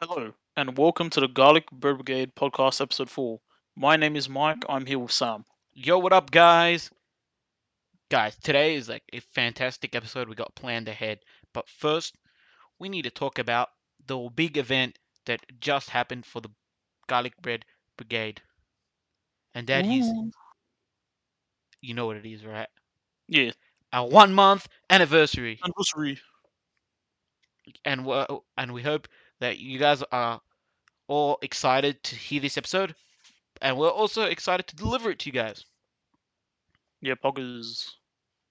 Hello, and welcome to the Garlic Bread Brigade podcast, episode 4. My name is Mike. I'm here with Sam. Yo, what up, guys? Guys, today is like a fantastic episode we got planned ahead. But first, we need to talk about the big event that just happened for the Garlic Bread Brigade. And that is, Ooh. you know what it is, right? Yeah, Our 1 month anniversary. anniversary. And we hope that you guys are all excited to hear this episode. And we're also excited to deliver it to you guys. Yeah, poggers.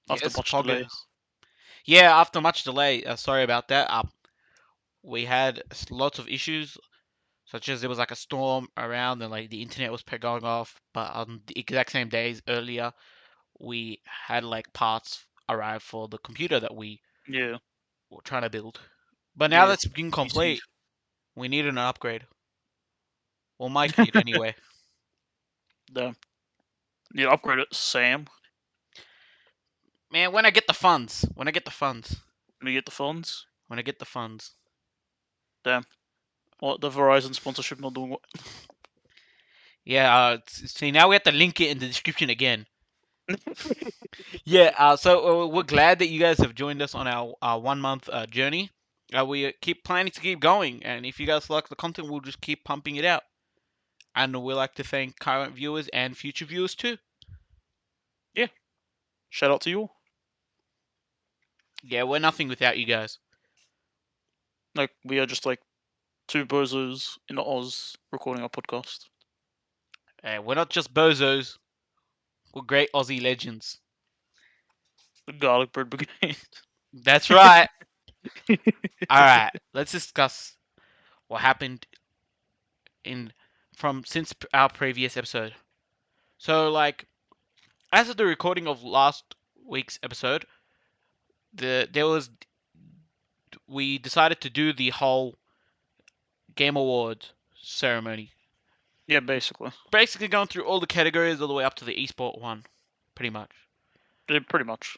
After Yes, much delay. poggers. Yeah, after much delay, sorry about that. We had lots of issues such as there was like a storm around and like the internet was going off. But on the exact same days earlier, we had like parts arrive for the computer that we Yeah, were trying to build. But now yeah. that's been PC. complete, we needed an upgrade. Well, Mike did anyway. Damn. Yeah, upgrade it, Sam. Man, when I get the funds, when I get the funds, Let me get the funds. when I get the funds. Damn. What, the Verizon sponsorship not doing what? Yeah, see, now we have to link it in the description again. Yeah, so we're glad that you guys have joined us on our 1 month journey. We keep planning to keep going, and if you guys like the content, we'll just keep pumping it out. And we like to thank current viewers and future viewers too. Yeah, shout out to you all. Yeah, we're nothing without you guys. Like, we are just like two bozos in Oz recording our podcast. We're not just bozos, we're great Aussie legends. The Garlic Bread Brigade. That's right. Alright, let's discuss what happened in from since our previous episode. So, like, as of the recording of last week's episode, there was we decided to do the whole Game Awards ceremony. Yeah, basically. Basically going through all the categories all the way up to the esport one, pretty much. Yeah, pretty much.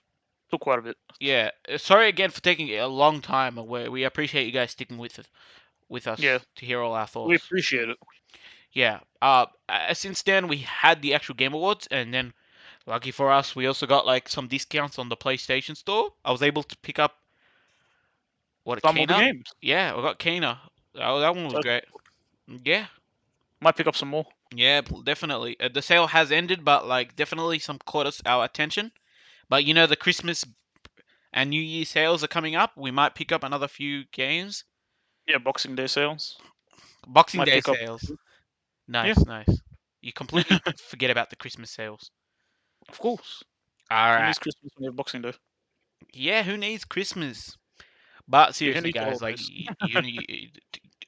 Took quite a bit. Yeah, sorry again for taking a long time. We appreciate you guys sticking with Yeah, us to hear all our we thoughts. appreciate it. Yeah. Since then we had the actual Game Awards, and then lucky for us, we also got like some discounts on the PlayStation Store. I was able to pick up what Some of the Kena. games. Yeah, I got Kena. That one was So great. Yeah. might pick up some more. Yeah, definitely. The sale has ended, but like definitely some caught us our attention. But you know, the Christmas and New Year sales are coming up. We might pick up another few games. Yeah, Boxing Day sales. Boxing Might Day pick up. sales. Yeah, Nice, nice. You completely forget about the Christmas sales. of course. All Who right. needs Christmas when you have Boxing Day? Yeah, who needs Christmas? But Yeah, who seriously, needs the guys, like holidays?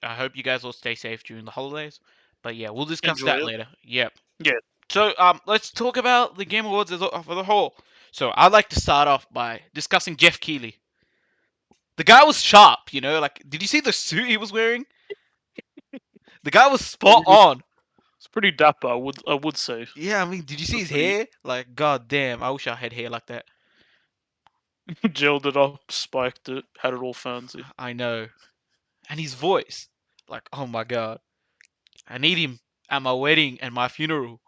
I hope you guys all stay safe during the holidays. But yeah, we'll discuss Enjoy that it. later. Yep. Yeah, So let's talk about the Game Awards for the whole. So I'd like to start off by discussing Jeff Keighley. The guy was sharp, you know. Like, did you see the suit he was wearing? The guy was spot really, on. it's pretty dapper. I would say. Yeah, I mean, did you see It's his pretty hair? Like, god damn, I wish I had hair like that. gelled it up, spiked it, had it all fancy. I know. And his voice, like, oh my god, I need him at my wedding and my funeral.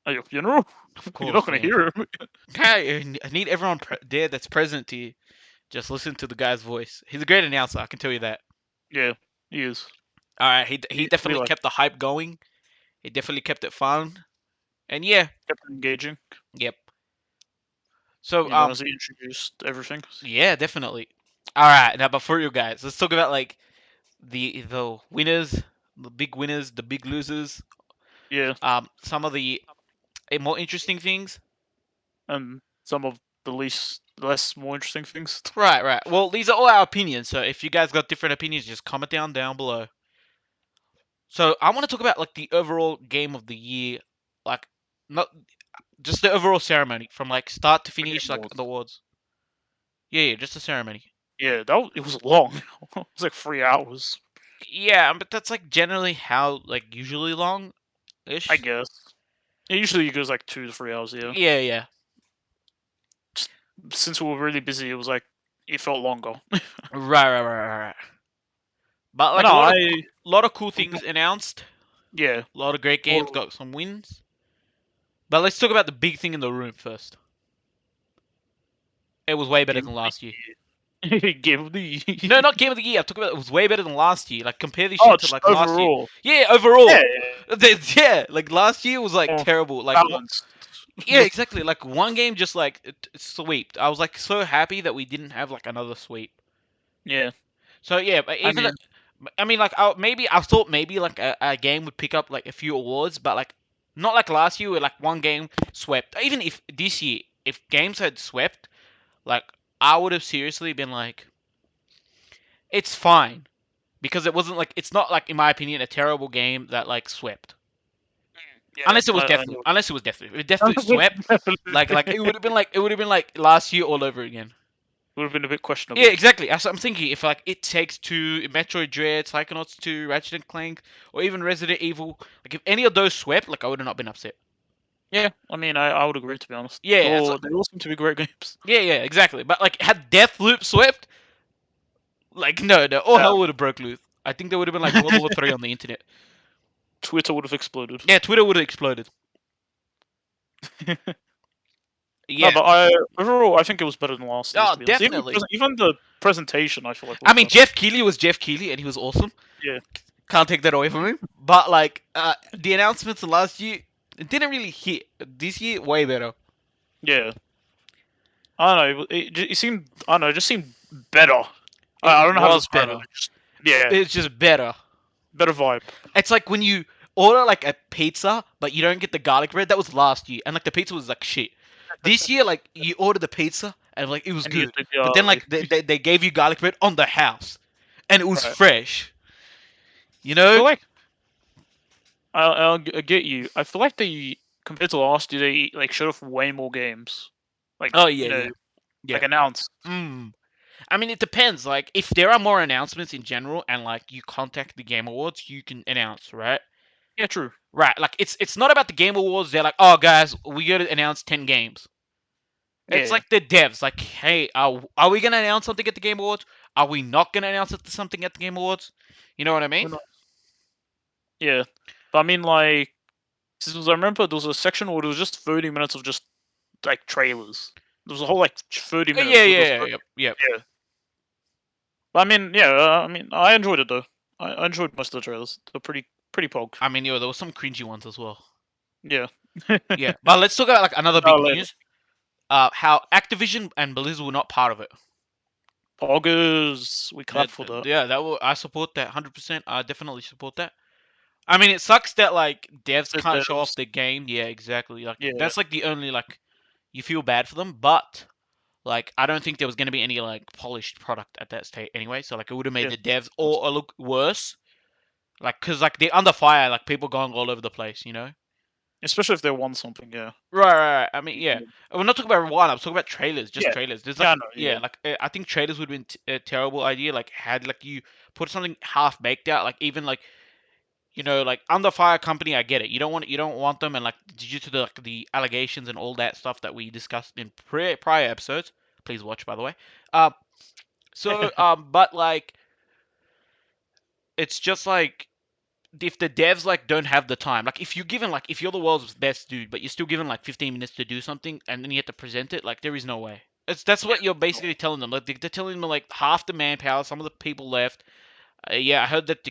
At your funeral, Of you're not course, gonna man. hear him. Hey, I need everyone there that's present to just listen to the guy's voice. He's a great announcer, I can tell you that. Yeah, he is. All right, he We definitely like kept the hype going. He definitely kept it fun, and yeah, kept it engaging. yep. So You know, as he introduced everything. yeah, definitely. All right, now but for you guys, let's talk about like the winners, the big winners, the big losers. Yeah, Some of the more interesting things. and some of the less more interesting things. Right, right. Well, these are all our opinions, so if you guys got different opinions, just comment down below. So I want to talk about like the overall game of the year, like not just the overall ceremony from like start to The finish, Game like the Awards. awards. Yeah, just the ceremony. Yeah, it was long. It was like 3 hours, Yeah, but that's like generally how like usually long I ish. guess. Yeah, usually it goes like 2 to 3 hours. Yeah, Yeah, yeah. just since we were really busy, it was like it felt longer. Right, right, right, right, right. But No, like no, a I lot of cool from things announced. yeah. A lot of great games Well, got some wins. But let's talk about the big thing in the room first. It was way better game than last year. of the game of the No, year. not game of the year. I'm talking about it was way better than last year. Like compare this Oh, shit to just like last year. overall. Yeah, Yeah, overall. Yeah, like last year was like more terrible. Like balanced. yeah, exactly. Like one game just like sweeped. I was like so happy that we didn't have like another sweep. Yeah, So yeah, but I even mean, I mean like maybe I thought maybe like a game would pick up like a few awards, but like not like last year where like one game swept. Even if this year if games had swept, like I would have seriously been like it's fine because it wasn't like it's not like in my opinion a terrible game that like swept. yeah, Unless it was I Deathloop. know. Unless it was Deathloop. If Deathloop swept, like it would have been like last year all over again. Would have been a bit Yeah, questionable. exactly. I'm thinking if like It Takes Two, Metroid Dread, Psychonauts 2, Ratchet and Clank, or even Resident Evil, like if any of those swept, like I would have not been upset. Yeah, I mean, I would agree to be honest. Yeah, it's like, They all seem to be great games. yeah, exactly. But like had Deathloop swept, like no, all hell would have broke loose. I think there would have been like World War Three on the internet. Twitter would have exploded. Yeah, Twitter would have exploded. No, Yeah. but I overall I think it was better than last year's Oh, to be honest. definitely. Even the presentation I feel like I was mean, better. Jeff Keighley was Jeff Keighley, and he was awesome. Yeah, Can't take that away from him. But like the announcements last year, it didn't really hit. This year, way better. yeah. I don't know. It seemed I don't know. It just seemed better. It I don't know how to was describe it. better. Like just yeah, It's just better. better vibe. It's like when you order like a pizza, but you don't get the garlic bread. That was last year, and like the pizza was like shit. This year, like you order the pizza, and like it was And you get good, the but then like they gave you garlic bread on the house, and it was right. fresh. You I know? feel like I get you. I feel like they compared to last year, they like showed off way more games. Like Oh yeah, yeah, yeah. like announced. Mm. I mean, it depends. Like, if there are more announcements in general, and like you contact the Game Awards, you can announce, right? Yeah, true. Right. Like, it's not about the Game Awards. They're like, oh, guys, we got to announce 10 games. It's Yeah. like the devs. Like, hey, are we gonna announce something at the Game Awards? Are we not gonna announce something at the Game Awards? You know what I mean? Who knows? Yeah. But I mean, like, I remember there was a section where there was just 30 minutes of just like trailers. There was a whole like 30 Yeah, minutes where there was yeah, yeah, yeah. yeah. But I mean, yeah. I mean, I enjoyed it though. I enjoyed most of the trailers. They're pretty pog. I mean, there was some cringy ones as well. Yeah. Yeah, but let's talk about like another No, big later. news. How Activision and Blizzard were not part of it. Poggers. We clap for that. Yeah, that will I support that 100%. I definitely support that. I mean, it sucks that like devs The can't show off devs. the game. Yeah, exactly. Like Yeah. that's like the only like you feel bad for them, but like I don't think there was gonna be any like polished product at that state anyway. So like it would have made Yeah. the devs all look worse. Like cause like they're under fire, like people going all over the place, you know. Especially if they won something. Yeah. Right. I mean, yeah. We're not talking about one. I'm talking about trailers, just Yeah. trailers. There's Yeah. like, I know. yeah, Yeah. like I think trailers would have been a terrible idea. Like had like you put something half baked out, like even like like under fire company. I get it. You don't want them, and like due to the allegations and all that stuff that we discussed in prior episodes. Please watch, by the way. Um, but like it's just like if the devs like don't have the time, like if you're given like if you're the world's best dude, but you're still given like 15 minutes to do something, and then you have to present it, like there is no way. That's Yeah. what you're basically telling them. Like they're telling them like half the manpower, some of the people left. Yeah, I heard that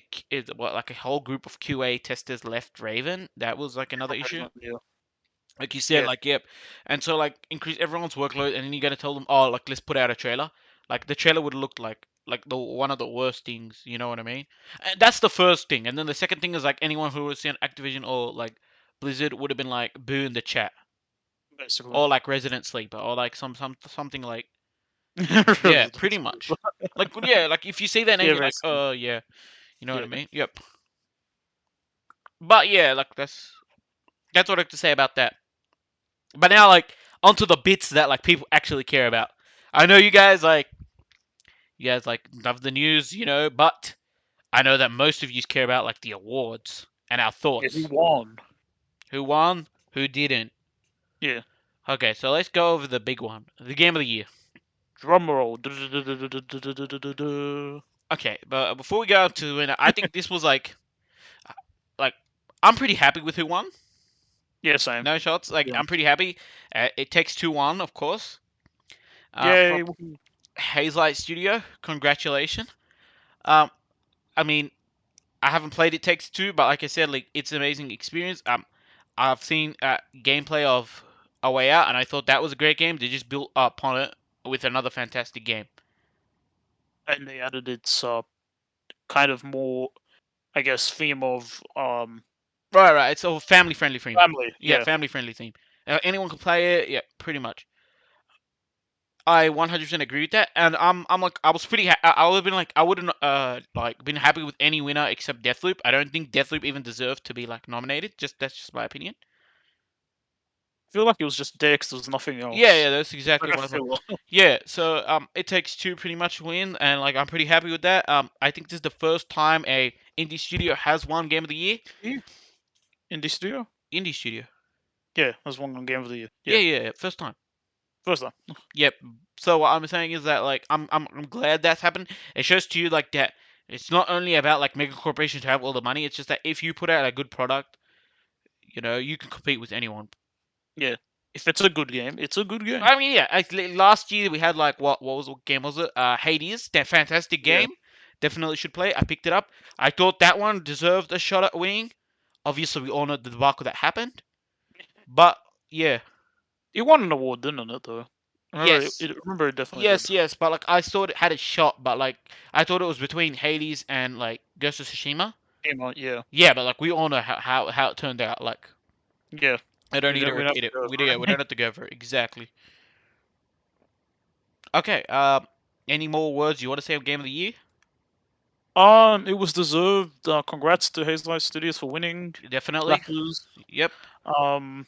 like a whole group of QA testers left Raven. That was like another issue. Yeah. Like you said, Yeah. like yep. And so like increase everyone's workload, and then you gotta tell them, oh, like let's put out a trailer. Like the trailer would look like the one of the worst things. You know what I mean? And that's the first thing, and then the second thing is like anyone who was on Activision or like Blizzard would have been like boo in the chat, Basically. or like Resident Sleeper, or like something like yeah, Resident pretty Evil. much. Like yeah, like if you see that name, Yeah. you're like, Basically. yeah, you know what I Yeah. mean? Yep. But yeah, like that's what I have to say about that. But now, like, onto the bits that like people actually care about. I know you guys like love the news, but I know that most of you care about like the awards and our Yeah. Who thoughts. won? Who won? Who didn't? Yeah. Okay, so let's go over the big one, the game of the year. Drum roll. Okay, but before we go to the winner, I think this was like I'm pretty happy with who won. Yeah, same. No shots. To Like be I'm honest. pretty happy. It takes 2-1, of course. From Yay! Hazelight Studio. Congratulations. Um, I mean, I haven't played It Takes Two, but like I said, like it's an amazing experience. I've seen gameplay of A Way Out, and I thought that was a great game. They just built upon it with another fantastic game. And they added its kind of more, I guess, theme of Right, right. It's a family friendly theme. family. Yeah, Yeah, family friendly theme. Anyone can play it. Yeah, pretty much. I 100% agree with that, and I'm like I was pretty. I would have been like I wouldn't like been happy with any winner except Deathloop. I don't think Deathloop even deserved to be like nominated. Just that's just my opinion. I feel like it was just there 'cause there was nothing Yeah, else. yeah, that's Like exactly a what I thought. filler. Yeah, so It Takes Two pretty much win, and like I'm pretty happy with that. I think this is the first time a indie studio has won Game of the Year. Indie studio. Indie studio. Yeah, that's one game of the year. Yeah, Yeah, yeah, yeah, first time. first time. Yep. So what I'm saying is that like I'm glad that's happened. It shows to you like that it's not only about like mega corporations who have all the money. It's just that if you put out a good product, you can compete with anyone. Yeah, if it's a good game, it's a good game. I mean, yeah. Last year we had like what game was it? Hades, that fantastic Yeah, game. Definitely should play. I picked it up. I thought that one deserved a shot at winning. Obviously, we all know the debacle that happened. But yeah, it won an award, didn't it? Though. yes, Remember it definitely did. yes, yes. But like, I thought it had a shot. But like, I thought it was between Hades and like Ghost of Tsushima. Came out, yeah, Yeah, but like, we all know how it turned out. Like, yeah. I don't need to We don't have repeat to it. go We over don't it. have to go over it exactly. Okay. Any more words you want to say on Game of the Year? It was deserved. Congrats to Hazelight Studios for winning. Definitely. Clappers. Yep. Um,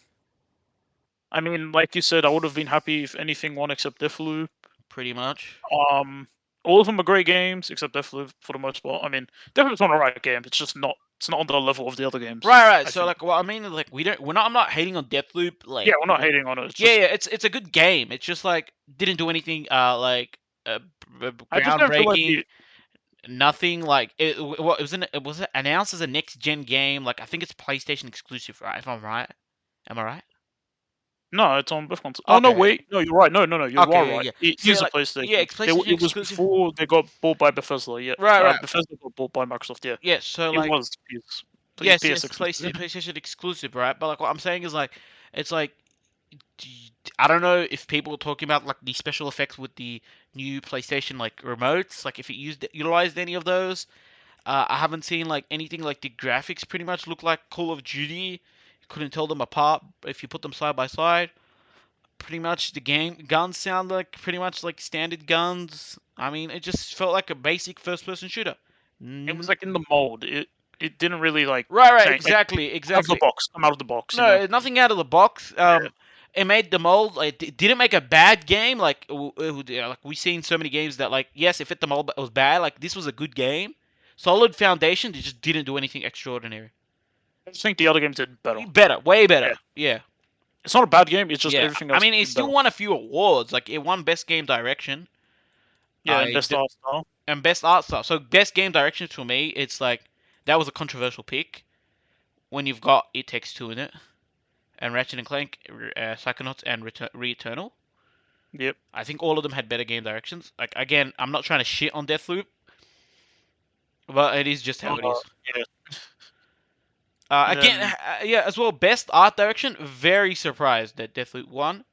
I mean, like you said, I would have been happy if anything won except Deathloop. Pretty much. Um, all of them are great games except Deathloop for the most part. I mean, Deathloop's not a right game. It's just not. It's not on the level of the other games. Right, right. I So think. like, what I mean is like, I'm not hating on Deathloop. Yeah, Like, we're not hating on it. It's yeah, just yeah. It's a good game. It's just like didn't do anything. I just don't feel like Groundbreaking. the. Nothing like it. What was it announced as a next gen game? Like I think it's PlayStation exclusive, right? If I'm right. Am I right? No, it's on both consoles. Oh no, Okay. wait. No, you're right. No, no, no. You are Okay. Yeah. right. Yeah. It So is a like, yeah, PlayStation. it's PlayStation It was exclusive. before they got bought by Bethesda. Yeah, Right. Right. Bethesda got bought by Microsoft. Yeah, Yeah. So it like, was yes, PS yes, exclusive. PlayStation exclusive, right? But like, what I'm saying is like, it's like I don't know if people are talking about like the special effects with the new PlayStation like remotes, like if it utilized any of those. I haven't seen like anything like the graphics pretty much look like Call of Duty. Couldn't tell them apart if you put them side by side. Pretty much the game guns sound like pretty much like standard guns. I mean, it just felt like a basic first-person shooter. It was Mm, like in the mold. It didn't really like right, right, say like exactly, out of the exactly. box. Come out of the box. You know. No, nothing out of the box. Yeah. It made the mold. Like, it didn't make a bad game. Like, like we seen so many games that, like, yes, it fit the mold, but it was bad. Like, this was a good game, solid foundation. They just didn't do anything extraordinary. I just think the other games did better. Better, way better. Yeah. Yeah, It's not a bad game. It's just yeah. everything I else mean, it did still better. won a few awards. Like, it won best game direction. Yeah, and best D- art style. and best art style. So best game direction to me, it's like that was a controversial pick when you've got It Takes Two in it, and Ratchet and Clank, Psychonauts, and Returnal. Yep. I think all of them had better game directions. Like again, I'm not trying to shit on Deathloop, but it is just how it is. Yeah. And Again, then yeah, as well. Best art direction. Very surprised that Deathloop won,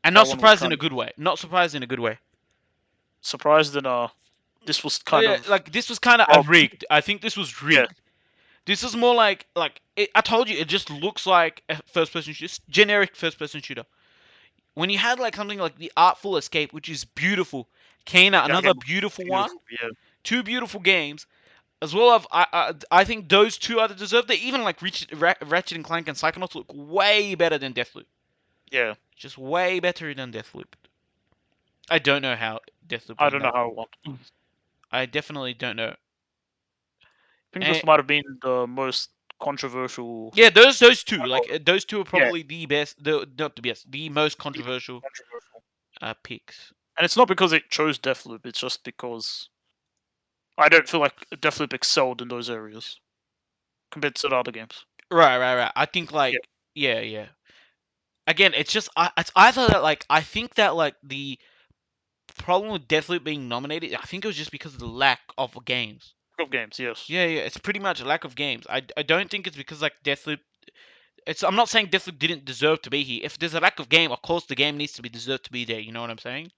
and not that one was surprised in kind a of good way. Not surprised in a good way. surprised that this was kind Yeah, of like this was kind of robbed. rigged. I think this was Yeah. rigged. This is more like I told you, it just looks like a first-person shooter, generic first-person shooter. When you had like something like the Artful Escape, which is beautiful, Kana, That another game was beautiful one, beautiful. Yeah. two beautiful games, as well as I think those two are deserved. They even like Ratchet and Clank and Psychonauts look way better than Deathloop, Yeah. just way better than Deathloop. I don't know how Deathloop I won don't know that. how it won. I I definitely don't know. think And this might have been the most controversial. yeah, those two, like Battle. those two are Yeah, probably the best, not the best, the most the most controversial controversial. picks. And it's not because it chose Deathloop. It's just because I don't feel like Deathloop excelled in those areas compared to the other games. Right. I think Yeah, like yeah. Again, it's just it's either that like I think that like the problem with Deathloop being nominated, I think it was just because of the lack of games. of games, yes. Yeah, it's pretty much a lack of games. I don't think it's because like Deathloop. It's I'm not saying Deathloop didn't deserve to be here. If there's a lack of game, of course the game needs to be deserved to be there. You know what I'm saying?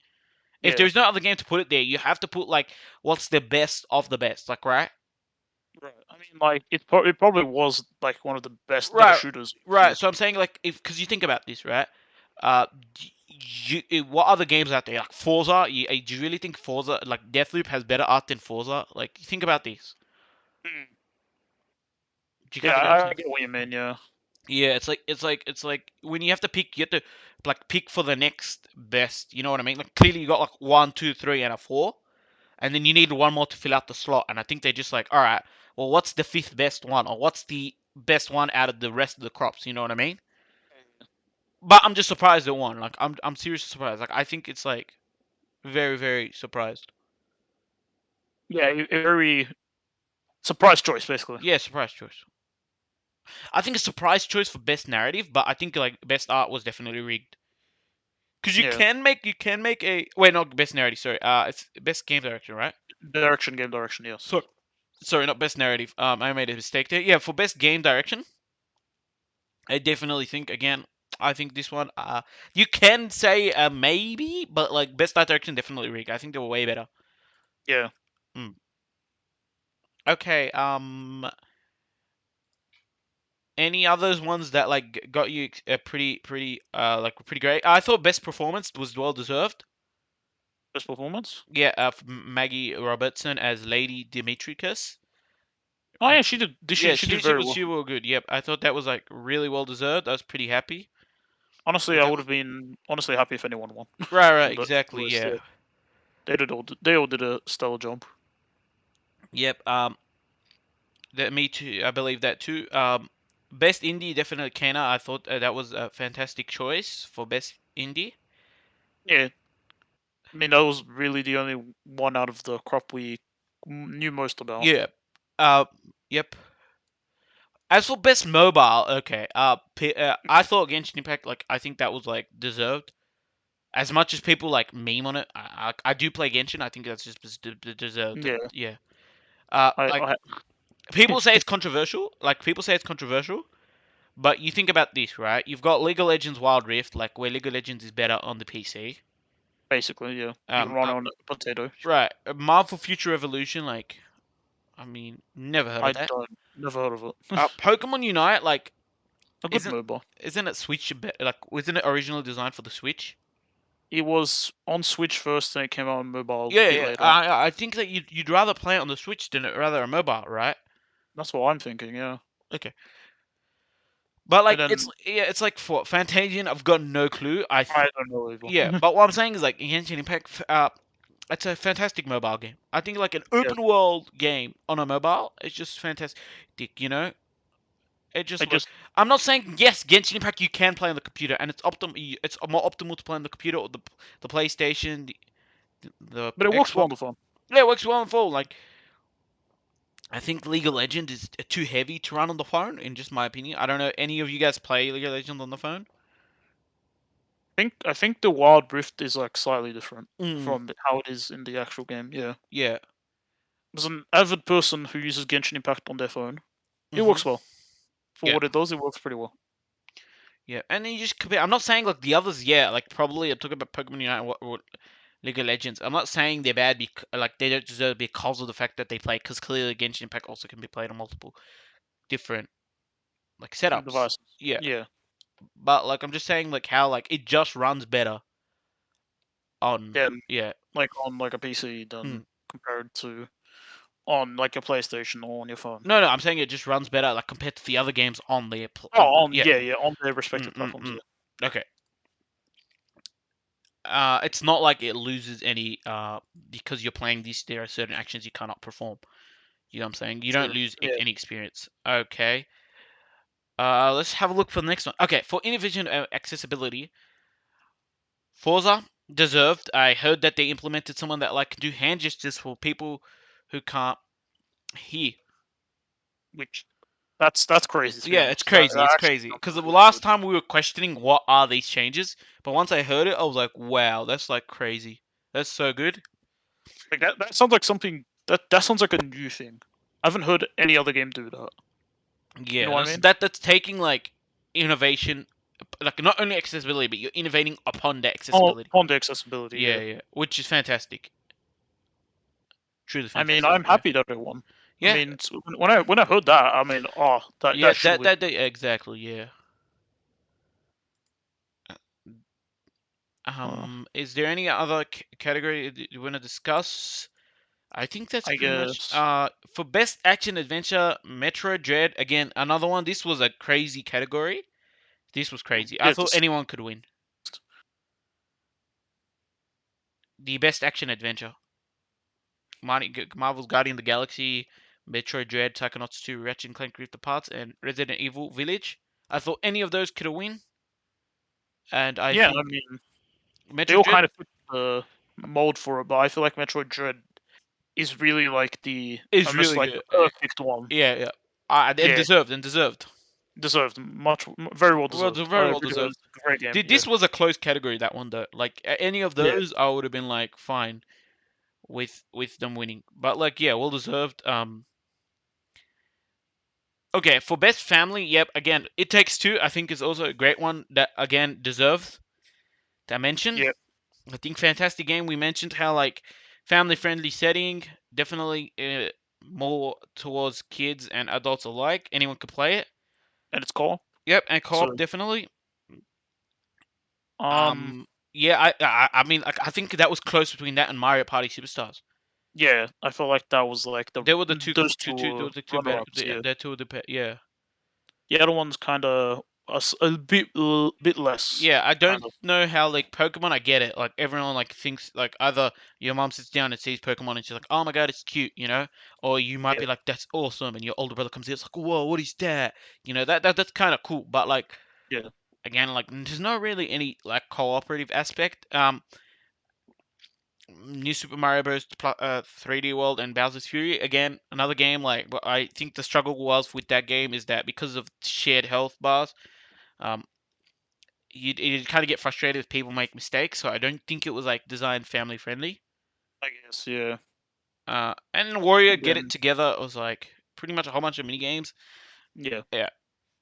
If Yeah, there's no other game to put it there, you have to put like what's the best of the best, like right? right. I mean, like it probably was like one of the best meta Right, shooters. right. So I'm saying like if because you think about this, right? Uh, what other games out there like Forza? Do you really think Forza like Deathloop has better art than Forza? Like think about this. Mm. Do you Yeah, kind of get what I'm I saying? get what you mean. Yeah, Yeah, it's like when you have to pick, you have to like pick for the next best. You know what I mean? Like clearly you got like one, two, three, and a four, and then you need one more to fill out the slot. And I think they're just like, all right, well, what's the fifth best one, or what's the best one out of the rest of the crops? You know what I mean? But I'm just surprised it won. Like I'm seriously surprised. Like I think it's like very surprised. yeah, a very surprise choice, basically. Yeah, surprise choice. I think a surprise choice for best narrative, but I think like best art was definitely rigged. Because Yeah, you can make a wait, not best narrative. Sorry, it's best game direction, right? game direction. Yes. So sorry, not best narrative. I made a mistake there. Yeah, for best game direction, I definitely think again. I think this one, you can say maybe, but like best art direction definitely rigged. I think they were way better. Yeah, Mm. Okay. Any others ones that like got you pretty like pretty great? I thought best performance was well deserved. best performance. Yeah, Maggie Robertson as Lady Dimitriscus. Oh yeah, she did. Yeah, She did she very was well. she was good. Yep, I thought that was like really well deserved. I was pretty happy Honestly, with I that would one. have been honestly happy if anyone won Right, from the exactly. list. Yeah, Yeah, they all did a stellar job. yep. That me too. I believe that too. Best indie definitely Kana. I thought that was a fantastic choice for best indie. Yeah, I mean that was really the only one out of the crop we knew most about. Yeah. Uh, yep. As for best mobile, okay. I thought Genshin Impact. Like, I think that was like deserved. As much as people like meme on it, I do play Genshin. I think that's just deserved. Yeah, Yeah. I, Like I people say it's controversial. Like people say it's controversial. But you think about this, right? You've got League of Legends Wild Rift, like where League of Legends is better on the PC. basically yeah, you can Um, run uh, on a potato. right. Marvel Future Evolution, like I mean, never heard I of that. don't never heard of it. Pokemon Unite, like A good isn't MOBA. isn't it like wasn't it originally designed for the Switch? It was on Switch first, then it came out on mobile a bit Yeah. later on. I think that you'd rather play it on the Switch than rather a mobile, right? That's what I'm thinking. Yeah, Okay. But and like it's then yeah, it's like for Fantasian, I've got no clue. I don't know Yeah, either. but what I'm saying is like Genshin Impact, it's a fantastic mobile game. I think like an Yeah, open world game on a mobile, it's just fantastic. You know, it I just like just I'm not saying yes, Genshin Impact you can play on the computer, and it's more optimal to play on the computer or the PlayStation, the but it works well Xbox. on the phone. Yeah, it works well in full. Like I think League of Legends is too heavy to run on the phone, in just my opinion. I don't know any of you guys play League of Legends on the phone. I think the Wild Rift is like slightly different Mm, from how it is in the actual game. Yeah, yeah. as an avid person who uses Genshin Impact on their phone, it Mhm. works well for Yeah. what it does. It works pretty well. Yeah, and then you just compare. I'm not saying like the others. Yeah, like probably I'm talking about Pokemon Unite, what League of Legends. I'm not saying they're bad because like they don't deserve because of the fact that they play. Because clearly Genshin Impact also can be played on multiple different like setups. Devices. Yeah, Yeah, but like I'm just saying like how like it just runs better on yeah, yeah. like on like a PC Mm. than compared to on like a PlayStation or on your phone. No, I'm saying it just runs better like compared to the other games on the Oh, on yeah. yeah, on their Mm, respective mm, platforms. mm. Yeah, Okay. It's not like it loses any because you're playing these. There are certain actions you cannot perform. You know what I'm saying? You don't true. lose Yeah, any experience. Okay. Let's have a look for the next one. Okay, for innovation accessibility, Forza deserved. I heard that they implemented someone that like can do hand gestures for people who can't hear. which that's crazy to be Yeah, it's honest. That, crazy. that It's actually crazy sounds because the really last good. time we were questioning what are these changes, but once I heard it, I was like, wow, that's like crazy. That's so good. Like that sounds like something that sounds like a new thing. I haven't heard any other game do that. You know Yeah, what I that's mean? that's taking like innovation, like not only accessibility, but you're innovating upon the Oh, accessibility. on the accessibility, Yeah, yeah. yeah, which is fantastic. Truly I mean, fantastic. I'm Yeah, happy that it won. I yeah, mean, when I heard that, I mean, oh, yeah. that should win. Exactly. Yeah. Uh, Is there any other category that you want to discuss? I think that's I pretty much guess. for best action adventure, Metro Dread again, another one. This was a crazy category. This was crazy. I Yeah, thought anyone could win. The best action adventure. Marvel's Guardian of the Galaxy, Metro Dread, Psychonauts 2, Ratchet and Clank Rift Apart, and Resident Evil Village. I thought any of those could have win, and I yeah. think I mean, they Metro all Dread kind of fit the mold for it, but I feel like Metroid Dread is really like the is almost really like good. the perfect one. Yeah, yeah. And Yeah, deserved, and deserved. deserved, very well Well, deserved. I very well really deserved. it's a great game. Yeah, This was a close category, that one though. Like any of yeah, those, I would have been like fine with them winning. But like, yeah, well deserved. Okay, for best family, yep. Again, It Takes Two, I think is also a great one that again deserves to mention. yeah, I think fantastic game. We mentioned how like family friendly setting, definitely more towards kids and adults alike. Anyone could play it. and it's cool. Yep, and So, co-op definitely. um, Yeah, I mean, like, I think that was close between that and Mario Party Superstars. yeah, I feel like that was like They were the two, those two there were was the two better. runner-ups. Yeah, They're two of the yeah. the other one's kind of a bit less Yeah, I kind don't of. know how like Pokemon. I get it. Like everyone like thinks like either your mom sits down and sees Pokemon and she's like, "Oh my god, it's cute," or you might Yeah, be like, "That's awesome," and your older brother comes in, it's like, "Whoa, what is that?" That's kind of cool. But like yeah, again, like there's not really any like cooperative aspect. New Super Mario Bros. 3D World and Bowser's Fury again, another game like. But I think the struggle was with that game is that because of shared health bars, um, you kind of get frustrated if people make mistakes. So I don't think it was like designed family friendly. I guess. Yeah, And Warrior and Get It then Together was like pretty much a whole bunch of mini games. yeah, Yeah.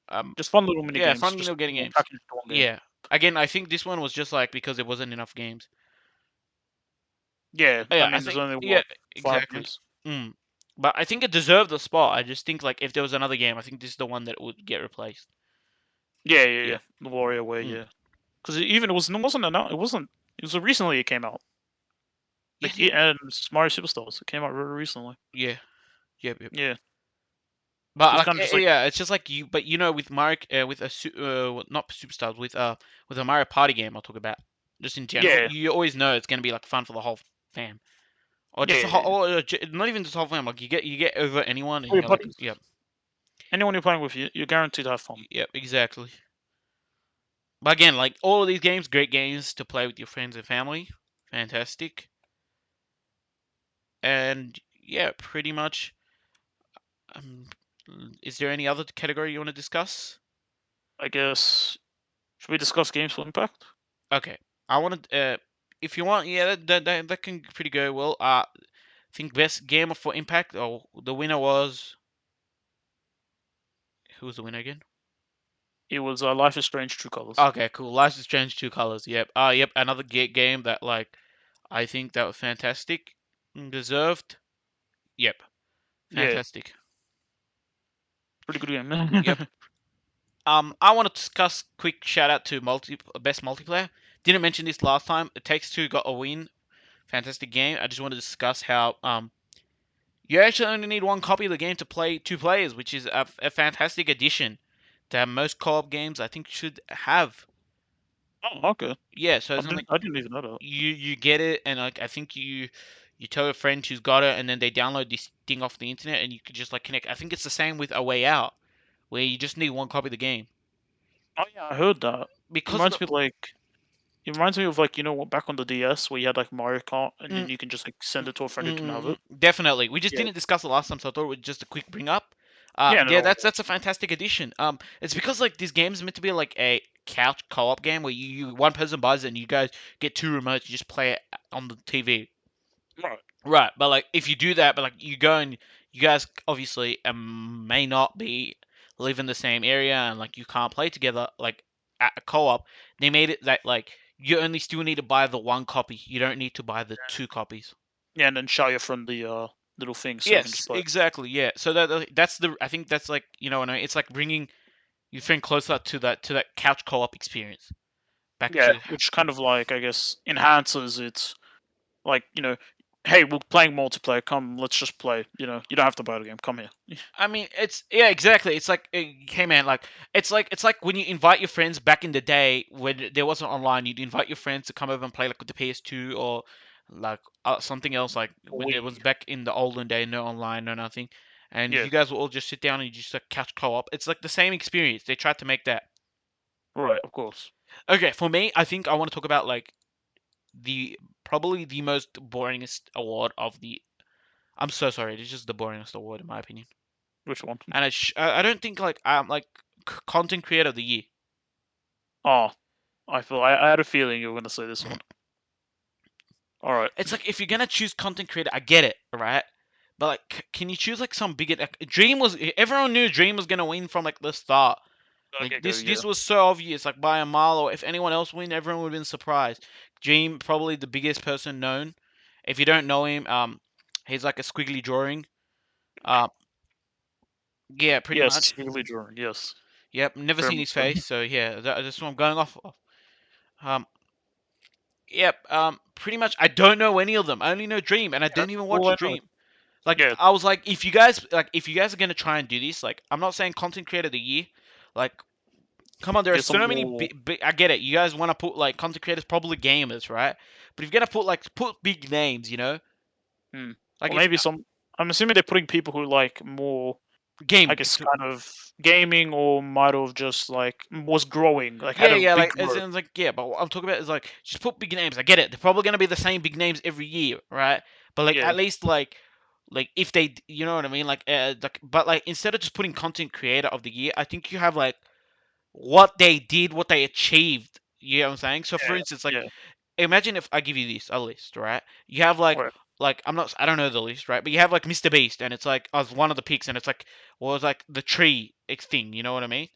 Um. just fun little mini Yeah. games, Fun, just getting all games. packaged into one game. Yeah. Again, I think this one was just like because there wasn't enough games. Yeah, I Yeah. I mean, there's think. only Yeah. what, 5 Exactly. games. Mm. But I think it deserved the spot. I just think like if there was another game, I think this is the one that would get replaced. Yeah, yeah, Yeah. yeah. The Warrior Way. Mm. Yeah, because it wasn't announced. It wasn't. It was recently. It came out. Yeah. Like and Mario Superstars. It came out very recently. Yeah. Yep. Yep. Yeah, But so it's like, kind of just like yeah, it's just like you. But with Mario, with not superstars, with a Mario Party game, I'll talk about just in general. yeah, You always know it's gonna be like fun for the whole fam, or yeah, just a yeah, whole, yeah. not even just the whole fam. Like you get over anyone, All and your you're like, buddies. yep, Anyone you're playing with, you're guaranteed to have fun. yep, exactly. But again, like all of these games, great games to play with your friends and family, fantastic. And yeah, pretty much. Um, is there any other category you want to discuss? I guess. Should we discuss games for impact? Okay, I want to. If you want, yeah, that can pretty go well. I think best game for impact. Oh, the winner was who was the winner again? It was Life is Strange: True Colors. Okay, cool. Life is Strange Two Colors. Yep. Yep. Another game that like I think that was fantastic, deserved. Yep. Yeah, Fantastic. pretty good game. Yep. I want to discuss quick shout out to best multiplayer. Didn't mention this last time. It Takes Two got a win. Fantastic game. I just want to discuss how you actually only need one copy of the game to play two players, which is a fantastic addition that most co-op games I think should have. Oh, okay. Yeah, so it's not like I didn't even know that. you get it, and like I think you tell a friend who's got it, and then they download this thing off the internet, and you could just like connect. I think it's the same with A Way Out, where you just need one copy of the game Oh yeah, I heard that. because Reminds me like It reminds me of like what back on the DS where you had like Mario Kart and Mm, then you can just like send it to a friend who can have mm, it. definitely. We just Yeah, didn't discuss it last time, so I thought it was just a quick bring up. yeah, no, Yeah, no that's a worries. fantastic addition. It's because like this game is meant to be like a couch co-op game where one person buys it and you guys get two remotes, you just play it on the TV. Right. Right, but like if you do that, but like you go and you guys obviously may not be live in the same area and like you can't play together like at a co-op. They made it that like you only still need to buy the one copy. You don't need to buy the two copies. Yeah, and then show your friend the little thing so you can just Yes, play. exactly. Yeah. So that's the I think that's like what I mean. It's like bringing your friend closer to that couch co-op experience. Back Yeah, to which kind of like I guess enhances it. Like hey, we're playing multiplayer. Come, let's just play. You don't have to buy the game. Come here. I mean, it's yeah, exactly. It's like, hey man, like it's like when you invite your friends back in the day when there wasn't online. You'd invite your friends to come over and play like with the PS2 or like something else. Like when it was We. back in the olden day, no online, no nothing, and Yeah. you guys will all just sit down and you just like couch co-op. It's like the same experience. They tried to make that. Right. Of course. Okay, for me, I think I want to talk about like the probably the most boringest award of the. I'm so sorry. It's just the boringest award in my opinion. Which one? And I don't think like I'm like content creator of the year. Oh, I had a feeling you were gonna say this one. All right. It's like if you're gonna choose content creator, I get it, right? But like, can you choose like some bigger? Like, Dream was everyone knew Dream was gonna win from like the start. Like Okay. Go. this Yeah. was so obvious, like by a mile. Or if anyone else win, everyone would have been surprised. Dream probably the biggest person known. If you don't know him, he's like a squiggly drawing. Uh, yeah, pretty Yes. much. Really drawing. Yes. Yep, never Very seen much his so. face, so yeah, that's what I'm going off of. Um, Yep. Pretty much. I don't know any of them. I only know Dream, and I Yeah, don't that's even all watch I know. Dream. Like, Yeah. I was like, if you guys are gonna try and do this, like, I'm not saying content creator of the year. Like, come on, there are Get some so many. more. I get it. You guys want to put like content creators, probably gamers, right? But if you're gonna put big names, Hmm. like Or if maybe some. I'm assuming they're putting people who like more. I gaming. guess kind of gaming or might have just like was growing, like had Yeah, a yeah, big like as growth. in like yeah, but what I'm talking about is like just put big names. I get it. They're probably gonna be the same big names every year, right? But like Yeah. at least like if they, you know what I mean? Like but like instead of just putting content creator of the year, I think you have like what they did, what they achieved. You know what I'm saying? So for Yeah. instance, like Yeah. imagine if I give you this a list, right? You have Right. like I don't know the list, right? But you have like Mr. Beast, and it's like as one of the picks, and it's like was like the tree thing. You know what I mean?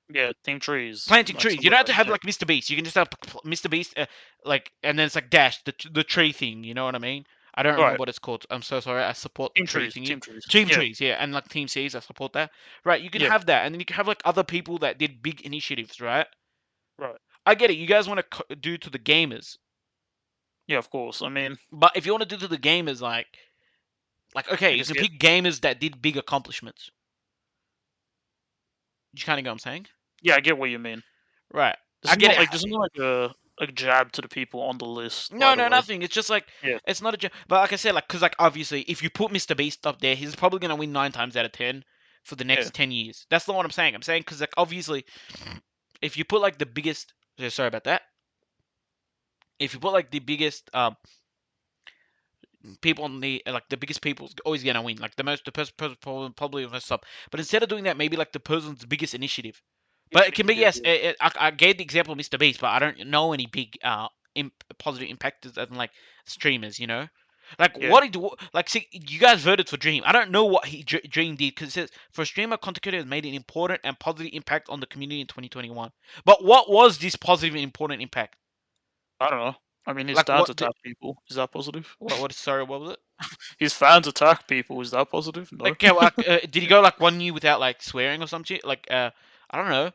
Yeah. Team trees. Planting Like trees. some You of don't have to them. have Yeah. like Mr. Beast. You can just have Mr. Beast, like, and then it's like dash the tree thing. You know what I mean? I don't remember Right. what it's called. I'm so sorry. I support the Team tree trees. thingy. Team trees. Team Yeah. trees, yeah, and like Team C's, I support that. Right, you can Yeah. have that, and then you can have like other people that did big initiatives, right? Right. I get it. You guys want to do to the gamers, Yeah. Of course. I mean, but if you want to do to the gamers, like I okay, if guess you get. pick gamers that did big accomplishments, you kind of know what I'm saying, Yeah. I get what you mean. right? This I is get not it. like this is not like a jab to the people on the list. By No, the no, way. nothing. It's just like Yeah. it's not a joke. But like I said, like because like obviously, if you put Mr. Beast up there, he's probably gonna win 9 times out of 10 for the Yeah. next 10 years. That's not what I'm saying. I'm saying because like obviously, if you put like the biggest, sorry about that. If you put like the biggest people on the like the biggest people's always gonna win. Like the person probably mess up. But instead of doing that, maybe like the person's biggest initiative. Biggest But it can be initiative. yes. Yeah. I gave the example of Mr. Beast, but I don't know any big positive impactors as in like streamers. Like Yeah. what did like see you guys voted for Dream. I don't know what Dream did because it says for a streamer, content creator has made an important and positive impact on the community in 2021. But what was this positive and important impact? I don't know. I mean, his Like fans what did attack people. Is that positive? what sorry what was it? His fans attack people. Is that positive? No. Like, did he go like 1 year without like swearing or some shit? Like, I don't know.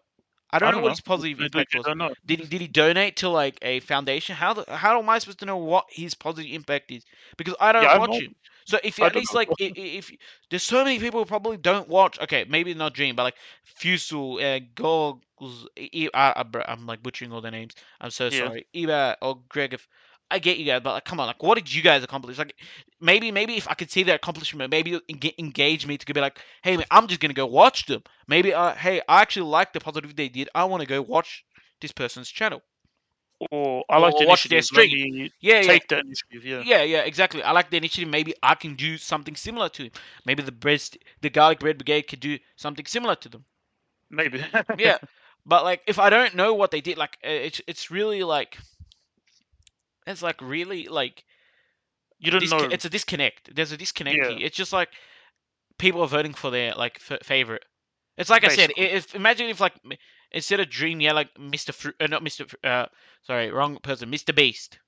I don't I know don't what know. his positive I impact was. don't know. Did he donate to like a foundation? How am I supposed to know what his positive impact is? Because I Yeah, don't I watch know. him. So if you I at don't least like know. if there's so many people who probably don't watch. Okay, maybe not Dream, but like Fusil, Goggles, I'm like butchering all the names. I'm so Yeah, sorry. Eva or Greg. If I get you guys, but like, come on, like, what did you guys accomplish? Like, maybe if I could see that accomplishment, maybe it'll engage me to be like, hey, man, I'm just gonna go watch them. Maybe, hey, I actually like the positive they did. I want to go watch this person's channel. Or I like the or watch their initiative. Let stream. me Yeah, yeah. take the initiative. Yeah, Yeah, exactly. I like the initiative. Maybe I can do something similar to him. Maybe the garlic bread brigade could do something similar to them. maybe. Yeah, but like if I don't know what they did, like it's really like it's like really like You don't know. it's a disconnect. There's a disconnect Yeah, here. It's just like people are voting for their like favorite. It's like I said. basically. If imagine if like instead of Dream, yeah, like Mr. Fruit, not Mr. Sorry, wrong person. Mr. Beast.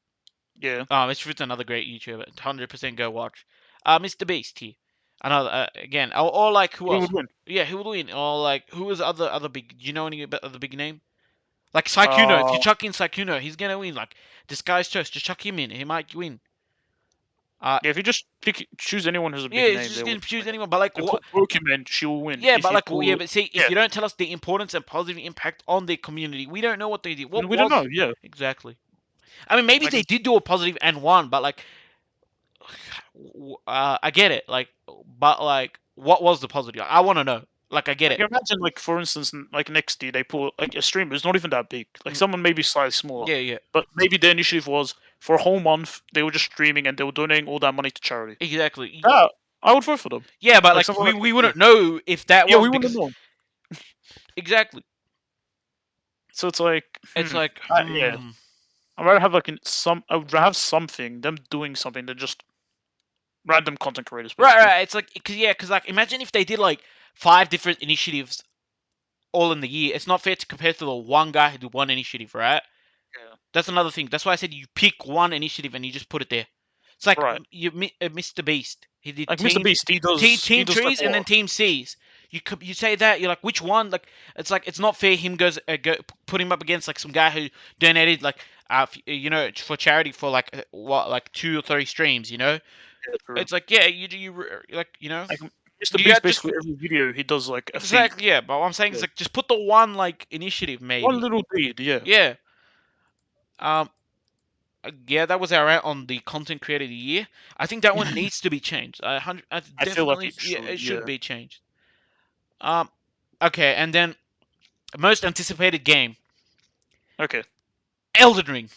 Yeah, Mr. Fruit's another great YouTuber. 100% go watch. Mr. Beast here. Another again. Or like who he else? would win. Yeah, who would win? Or like who was other big? Do you know any about other big name? Like Saikuno. If you Uh, chuck in Saikuno, he's gonna win. Like this guy's toast. Just chuck him in. He might win. Uh, yeah. If you just choose anyone who's a yeah, big it's name, just they will gonna choose win. anyone. But like If you what? put Pokemon, she will win. Yeah, If but you like yeah, put but see, if yeah, you don't tell us the importance and positive impact on their community, we don't know what they did. What we don't know. was Yeah, exactly? I mean, maybe like they did do a positive and won, but like, I get it. Like, but like, what was the positive? I want to know. Like, I get like it. imagine like for instance like next year they put like a streamer who's not even that big. Like Mm, someone maybe slightly smaller, yeah, yeah, but maybe their initiative was for a whole month they were just streaming and they were donating all that money to charity. exactly. That I would vote for them. Yeah, but Like like, someone like we yeah, wouldn't know if that yeah was we wouldn't because know. exactly. So it's like It's like, yeah. I'd rather have I would rather have something them doing something than just random content creators right, basically. right. It's like, cause yeah, cause like, imagine if they did like 5 different initiatives all in the year. It's not fair to compare to the one guy who did one initiative, right? Yeah. That's another thing. That's why I said you pick one initiative and you just put it there. It's like Right. Mr. Beast. He did Like Mr. Beast, he team does like trees and then what? team C's. You say that you're like which one? Like it's not fair. Him put him up against like some guy who donated like for charity for like what like 2 or 3 streams. Yeah, true. It's like yeah like Like Mr. you Beast got just basically every video he does like a feat. exactly yeah. But what I'm saying is Yeah. like just put the one like initiative One maybe little deed, yeah. yeah. Um, yeah, that was our rant on the content creator of the year. I think that one needs to be changed. I I feel like definitely, it yeah, should, it should yeah. be changed. Um, okay, and then most anticipated game, Okay. Elden Ring.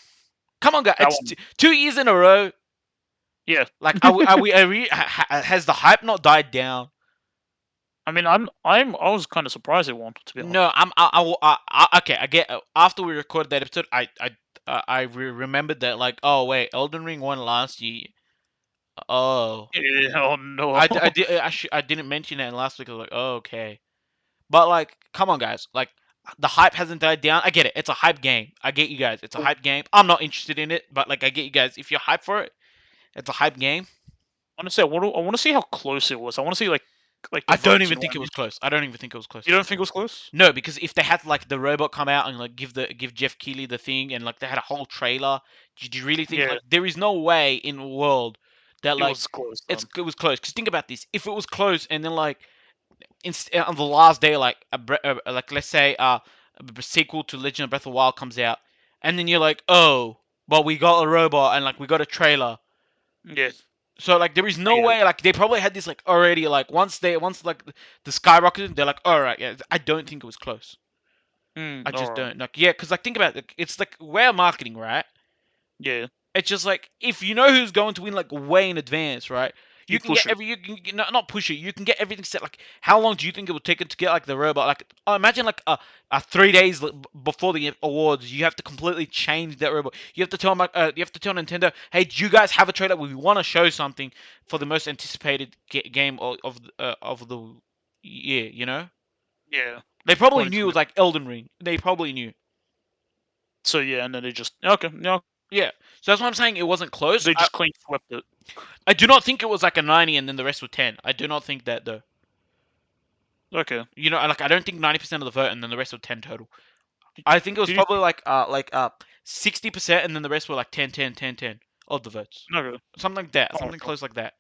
Come on, guys, That it's one. 2 years in a row. Yeah. Like, has the hype not died down? I mean I was kinda surprised it won, to be honest. No, okay. I get after we recorded that episode, remembered that like, oh wait, Elden Ring won last year. Oh, Yeah, oh no. I didn't mention that last week. I was like, oh okay. But like, come on, guys. Like, the hype hasn't died down. I get it. It's a hype game. I get you guys. It's a hype game. I'm not interested in it, but like, I get you guys. If you're hyped for it, it's a hype game. Honestly, I wanna see how close it was. I wanna see like the I don't votes, you even know what think I it mean? was close. I don't even think it was close. You don't think it was close? No, because if they had like the robot come out and like give Jeff Keighley the thing and like they had a whole trailer, do you really think Yeah, like there is no way in the world that it like was close then. it was close? Because think about this: if it was close and then like on the last day, like like let's say a sequel to Legend of Breath of the Wild comes out, and then you're like, oh, well we got a robot and like we got a trailer. Yeah. So like there is no Yeah. way like they probably had this like already like once like the skyrocketed, they're like, all right, yeah, I don't think it was close. I just Alright. don't like yeah, because like think about it, it's like we're marketing, right? Yeah. It's just like if you know who's going to win like way in advance, right? You You can get push it. every you can not push it. You can get everything set. Like how long do you think it would take it to get like the robot? Like imagine like a 3 days before the awards, you have to completely change that robot. You have to tell you have to tell Nintendo, hey, do you guys have a trailer? We want to show something for the most anticipated game of the year. Yeah. They probably knew it 2020. was like Elden Ring. They probably knew. So yeah, and then they just okay, yeah, Yeah. So that's why I'm saying it wasn't close. they just clean swept it. I do not think it was like a 90 and then the rest were 10. I do not think that though. Okay. Like I don't think 90% of the vote and then the rest were 10 total. I think it was Did you probably like 60% and then the rest were like 10, 10, 10, 10 of the votes. okay. Something like that. Oh, Something close like that.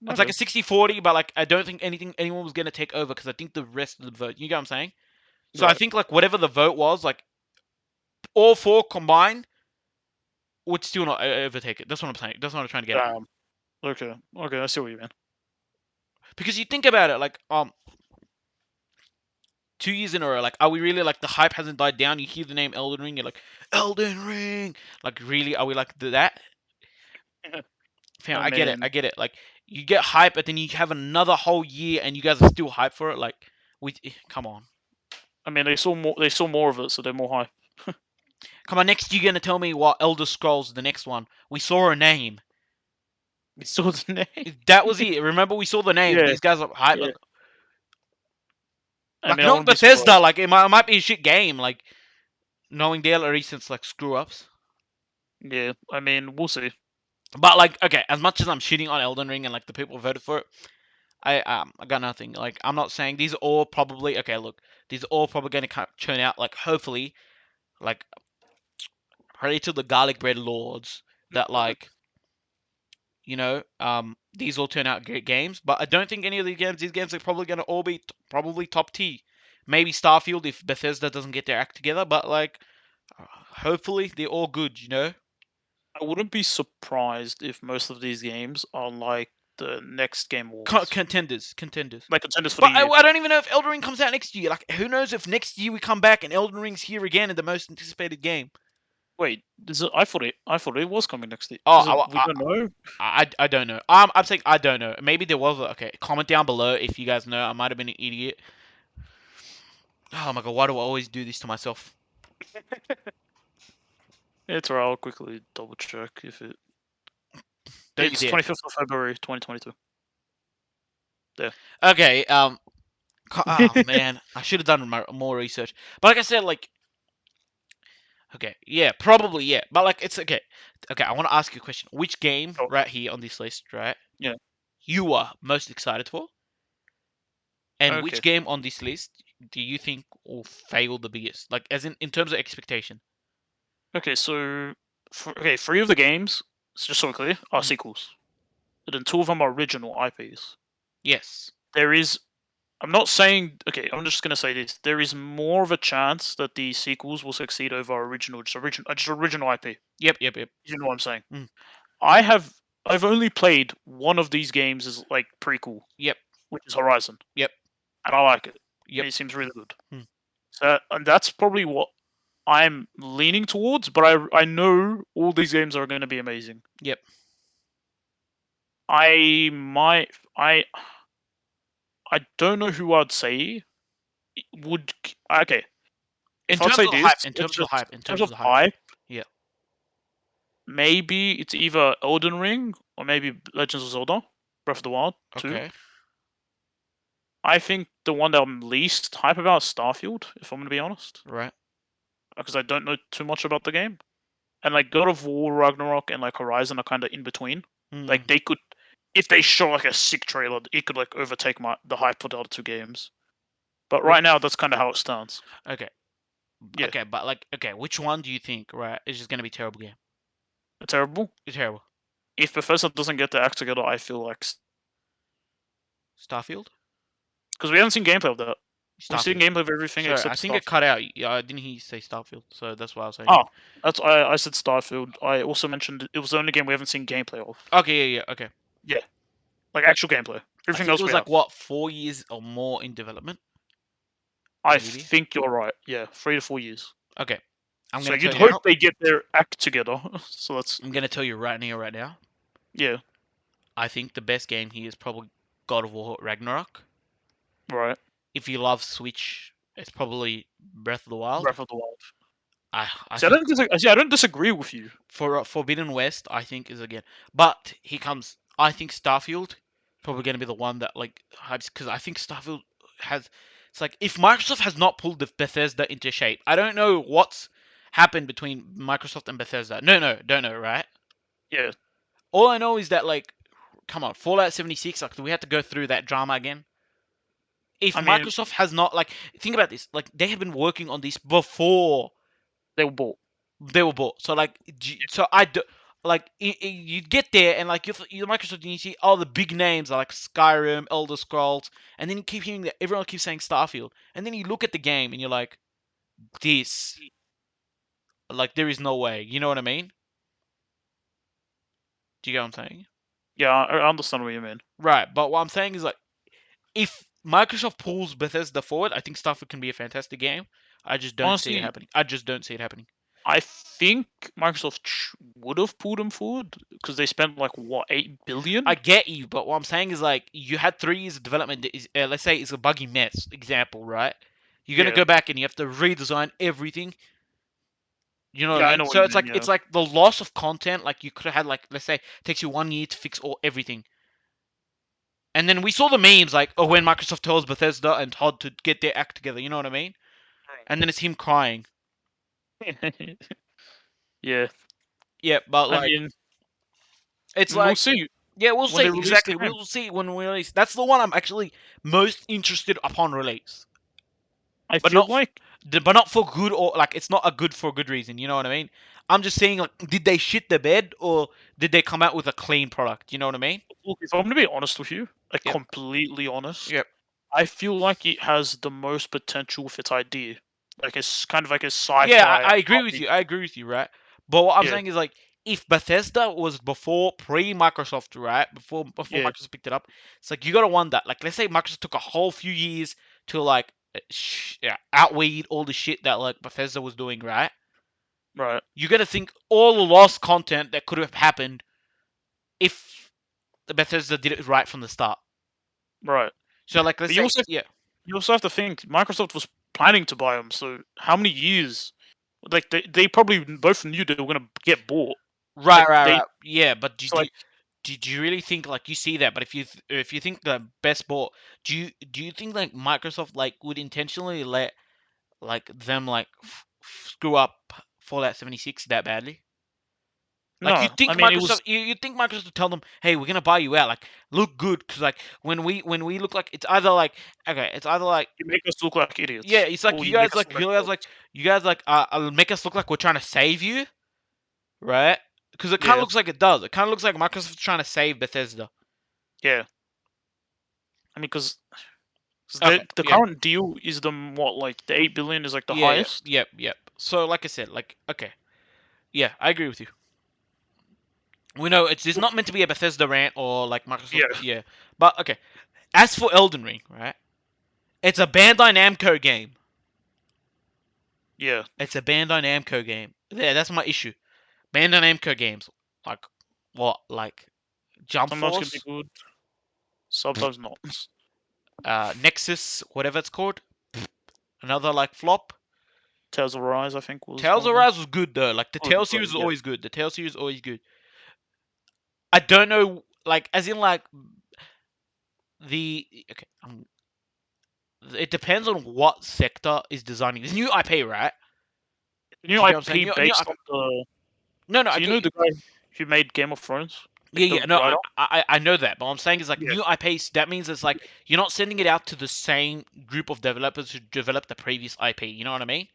It's like okay. a 60-40, but like I don't think anyone was gonna take over because I think the rest of the vote. You get what I'm saying? So I Right. think like whatever the vote was, like all four combined would still not overtake it. That's what I'm saying. That's what I'm trying to get at. Okay. Okay, I see what you mean. Because you think about it, like 2 years in a row. Like, are we really like the hype hasn't died down? You hear the name Elden Ring, you're like Elden Ring. Like, really, are we like that? Fam, I I get it. mean, I get it. Like, you get hype, but then you have another whole year, and you guys are still hyped for it. Like, come on, they saw more. They saw more of it, so they're more hype. come on. Next, you're gonna tell me what Elder Scrolls, the next one. We saw a name. They saw the name. That was it. Remember, we saw the name. Yeah, These guys are hype. yeah. I Like, mean, I not wouldn't be Bethesda. surprised. Like, it might be a shit game. Like, knowing their recent like screw ups. Yeah, I mean, we'll see. But like, okay, as much as I'm shitting on Elden Ring and like the people who voted for it, I got nothing. Like, I'm not saying these are all probably okay. Look, these are all probably going to turn out like hopefully like pray to the garlic bread lords that like these all turn out great games. But I don't think any of these games are probably going to all be probably top tier. Maybe Starfield if Bethesda doesn't get their act together, but like hopefully they're all good. I wouldn't be surprised if most of these games are like the next Game Awards, Contenders. like contenders for the But year. I don't even know if Elden Ring comes out next year. Like, who knows if next year we come back and Elden Ring's here again in the most anticipated game? Wait, is it? I thought it was coming next year. Oh, Is it? We don't know. I don't know. I'm saying I don't know. Maybe there was. Okay, comment down below if you guys know. I might have been an idiot. Oh my god, why do I always do this to myself? It's alright. I'll quickly double check if it. Don't you It's dare. 25th of February, 2022. There. Okay. Oh man, I should have done more research. But like I said, like, okay, yeah, probably yeah. But like, it's okay. Okay, I want to ask you a question. Which game Oh, right here on this list, right? yeah. You are most excited for? And Okay. which game on this list do you think will fail the biggest? Like, as in terms of expectation. Okay. So, three of the games, just so we're clear, are Mhm. sequels. And then two of them are original IPs. Yes. There is. I'm not saying. Okay, I'm just gonna say this. There is more of a chance that the sequels will succeed over original IP. Yep. Yep. Yep. You know what I'm saying? Mm. I have. I've only played one of these games as like prequel, Yep. which is Horizon, Yep. and I like it. Yep. It seems really good. Mm. So, and that's probably what I'm leaning towards. But I know all these games are going to be amazing. Yep. I might. I don't know who I'd say would. Okay, In if I'd terms say of the this, hype. In let's terms of the just hype. in In terms terms of of the hype. hype, Yeah. maybe it's either Elden Ring or maybe Legends of Zelda: Breath of the Wild 2. Okay. I think the one that I'm least hype about is Starfield, if I'm going to be honest, Right. because I don't know too much about the game. And like God of War, Ragnarok, and like Horizon are kind of in between. Mm. Like they could, if they show like a sick trailer, it could like overtake the hype for the other two games. But Right. right now, that's kind of how it stands. Okay. Yeah, Okay. But like, okay, which one do you think? Right, is just gonna be terrible game? terrible. Terrible. If Bethesda doesn't get their act together, I feel like Starfield. because we haven't seen gameplay of that. We've seen Starfield. gameplay of everything Sorry, I except think it Starfield. cut out. I didn't hear you say Starfield, so that's why I was saying Oh, it. I said Starfield. I also mentioned it was the only game we haven't seen gameplay of. Okay. Yeah. Yeah. Okay. Yeah, like actual gameplay. I Everything think it else we was like have. what 4 years or more in development. I Maybe. think you're right. Yeah, 3 to 4 years. Okay. I'm So gonna tell you'd you hope now. they get their act together. So that's I'm gonna tell you right now. yeah, I think the best game here is probably God of War Ragnarok. right. If you love Switch, it's probably Breath of the Wild. Breath of the Wild. I See, think I don't disagree with you. for Forbidden West, I think is again. But here comes. I think Starfield probably gonna be the one that like hypes because I think Starfield has. It's like if Microsoft has not pulled the Bethesda into shape, I don't know what's happened between Microsoft and Bethesda. No, don't know, right? Yeah, All I know is that like, come on, Fallout 76. Like, do we have to go through that drama again? If I mean Microsoft has not like, think about this. Like, they have been working on this before they were bought. they were bought. So like, so I do. Like you get there and like you Microsoft and you see all the big names are like Skyrim, Elder Scrolls, and then you keep hearing that everyone keeps saying Starfield, and then you look at the game and you're like, this, like there is no way. You know what I mean? Do you get what I'm saying? Yeah, I understand what you mean. Right. But what I'm saying is like, if Microsoft pulls Bethesda forward, I think Starfield can be a fantastic game. I just don't see it Honestly, happening. I just don't see it happening. I think Microsoft would have pulled them forward because they spent like what 8 billion. I get you, but what I'm saying is like you had 3 years of development. That is, let's say it's a buggy mess example, right? You're gonna Yeah, go back and you have to redesign everything. You know what yeah, I I mean? know what So you it's mean. like Yeah, it's like the loss of content. Like you could have had like let's say it takes you 1 year to fix all everything. And then we saw the memes like, oh, when Microsoft tells Bethesda and Todd to get their act together. You know what I mean? And then it's him crying. yeah. Yeah, but I like mean, it's we'll like see yeah, we'll when see they release the exactly. game. We'll see when we release. That's the one I'm actually most interested upon release. I But feel not like but not for good or like it's not a good for a good reason. You know what I mean? I'm just saying like, did they shit the bed or did they come out with a clean product? You know what I mean? look, if I'm gonna be honest with you, like Yep. completely honest, Yep. I feel like it has the most potential with its idea. Like it's kind of like a Yeah, sci-fi I agree with RPG. you. I agree with you, right? But what I'm Yeah, saying is like, if Bethesda was before pre Microsoft, right? Before yeah, Microsoft picked it up, it's like you gotta wonder. Like, let's say Microsoft took a whole few years to like, yeah, outweed all the shit that like Bethesda was doing, right? right, You gotta think all the lost content that could have happened if the Bethesda did it right from the start. right. So like, let's But say, yeah, you also have to think Microsoft was planning to buy them. So how many years? Like they probably both knew they were gonna get bought. right, Like right, they right, yeah. But so like did you really think like you see that? But if you think the best ball, do you think like Microsoft like would intentionally let like them like screw up Fallout 76 that badly? Like you no, I think mean it was you think Microsoft would tell them, hey, we're gonna buy you out, like look good, because like when we look like it's either like okay, it's either like you make us look like yeah, idiots, it's like or you make us look like pros. you guys like make us look like we're trying to save you, right? Because it kind of Yeah, looks like it does. It kind of looks like Microsoft's trying to save Bethesda. yeah. I mean because Okay, the yeah. current deal is what like the 8 billion is like the Yeah, yeah, highest. yep, yep. So, like I said, like, okay, yeah, I agree with you. We know it's not meant to be a Bethesda rant or like Microsoft, Yeah, yeah. But okay, as for Elden Ring, right? It's a Bandai Namco game. yeah. It's a Bandai Namco game. Yeah, that's my issue. Bandai Namco games, like what, like Jump Sometimes can be Force, good, sometimes not. Nexus, whatever it's called, another like flop. Tales of Arise, I think, was Tales one of of them. Rise was good though. Like the Good, Tales series great, is yeah. always good. The Tales series is always good. I don't know, like as in like the okay. It depends on what sector is designing this new IP, right? New Do you get what I'm saying? IP New based IP. on the. No, no, I So you get know you. the guy who made Game of Thrones, Yeah, like the yeah. No, writer. I know that, but what I'm saying is like Yeah, new IPs. That means it's like you're not sending it out to the same group of developers who developed the previous IP. You know what I mean?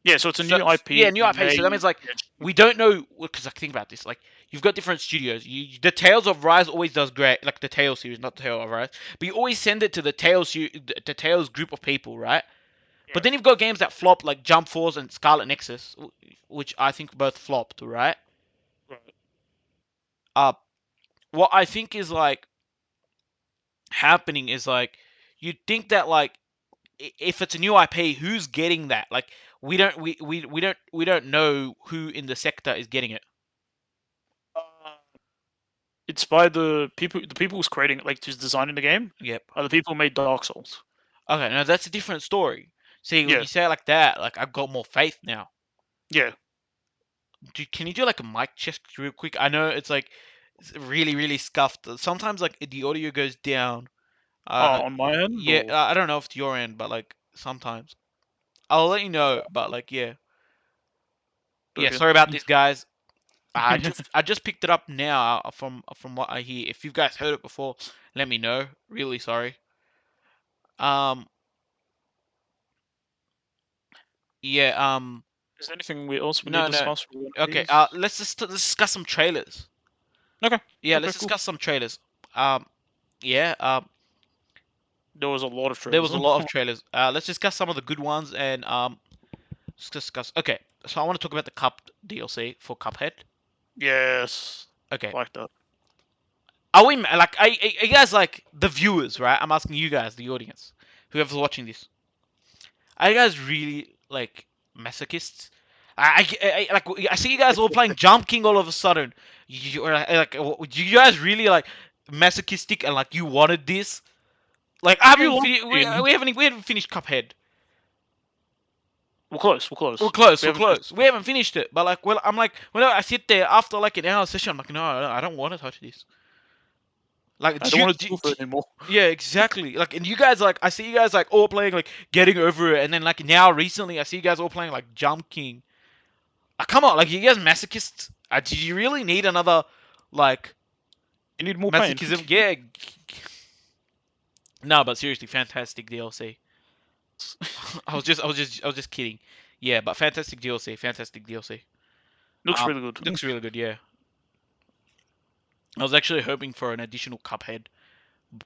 yeah. So it's a So new yeah, IP new IP. So that made. means like Yeah, we don't know because I think about this. Like you've got different studios. The Tales of Rise always does great, like the Tales series, not the Tale of Rise. But you always send it to the Tales group of people, right? But yeah, then you've got games that flop like Jump Force and Scarlet Nexus, which I think both flopped, right? right. Uh, what I think is like happening is like you think that like if it's a new IP, who's getting that? Like we don't know who in the sector is getting it. Uh, it's by the people. The people who's creating it, like who's designing the game, Yep. are the people who made Dark Souls. Okay, now that's a different story. See, when Yeah, you say it like that, like I've got more faith now. yeah. Can you do like a mic check real quick? I know it's like it's really really scuffed. Sometimes like the audio goes down. On my end, Yeah, or I don't know if it's your end, but like sometimes I'll let you know. But like yeah, yeah. okay. Sorry about this, guys. I just picked it up now from what I hear. If you guys heard it before, let me know. Really sorry. Um, yeah. Is there anything else we need No, to no. discuss regarding Okay. these? Let's discuss some trailers. Okay, Yeah, okay, let's cool. discuss some trailers. Um, yeah. There was a lot of There trailers. was a Huh? lot of trailers. Let's discuss some of the good ones and let's discuss. Okay, so I want to talk about the Cup DLC for Cuphead. Yes, Okay, like that. Are we like? Are you guys like the viewers, right? I'm asking you guys, the audience, whoever's watching this. Are you guys really like masochists? I see you guys all playing Jump King all of a sudden. Are like, do you guys really like masochistic and like you wanted this? Like I If you haven't like finished. the game, We haven't finished Cuphead. we're close. We're We're close. close. We We're haven't finished. close. We haven't finished it. But like, well, I'm like, whenever I sit there after like an hour session, I'm like, no, I don't want to touch this. Like, I don't want to do it anymore. yeah, exactly. Like, and you guys like, I see you guys like all playing like getting over it, and then like now recently, I see you guys all playing like Jump King. Come on, like you guys masochists. Do you really need another like You need more pain. masochism? Yeah. No, but seriously, fantastic DLC. I was just kidding. Yeah, but fantastic DLC, fantastic DLC. Looks really good. Looks really good. Yeah. I was actually hoping for an additional Cuphead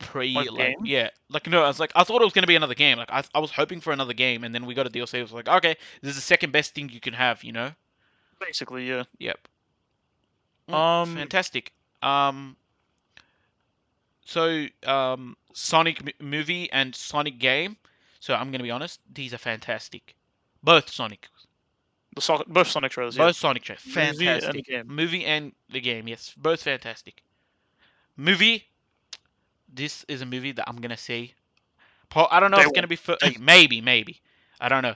Like like game, yeah like no I was like I thought it was gonna be another game like I was hoping for another game and then we got a DLC. It was like okay, this is the second best thing you can have, you know. basically. Yeah. Yep. Um. Fantastic. um Sonic movie and Sonic game. So I'm gonna be honest, these are fantastic. Both Sonic, Both Sonic trailers. Yeah. both Sonic Movie and fantastic. game. Movie and the game, yes, both fantastic. Movie, this is a movie that I'm gonna see. I don't know if Day it's gonna one. be maybe. I don't know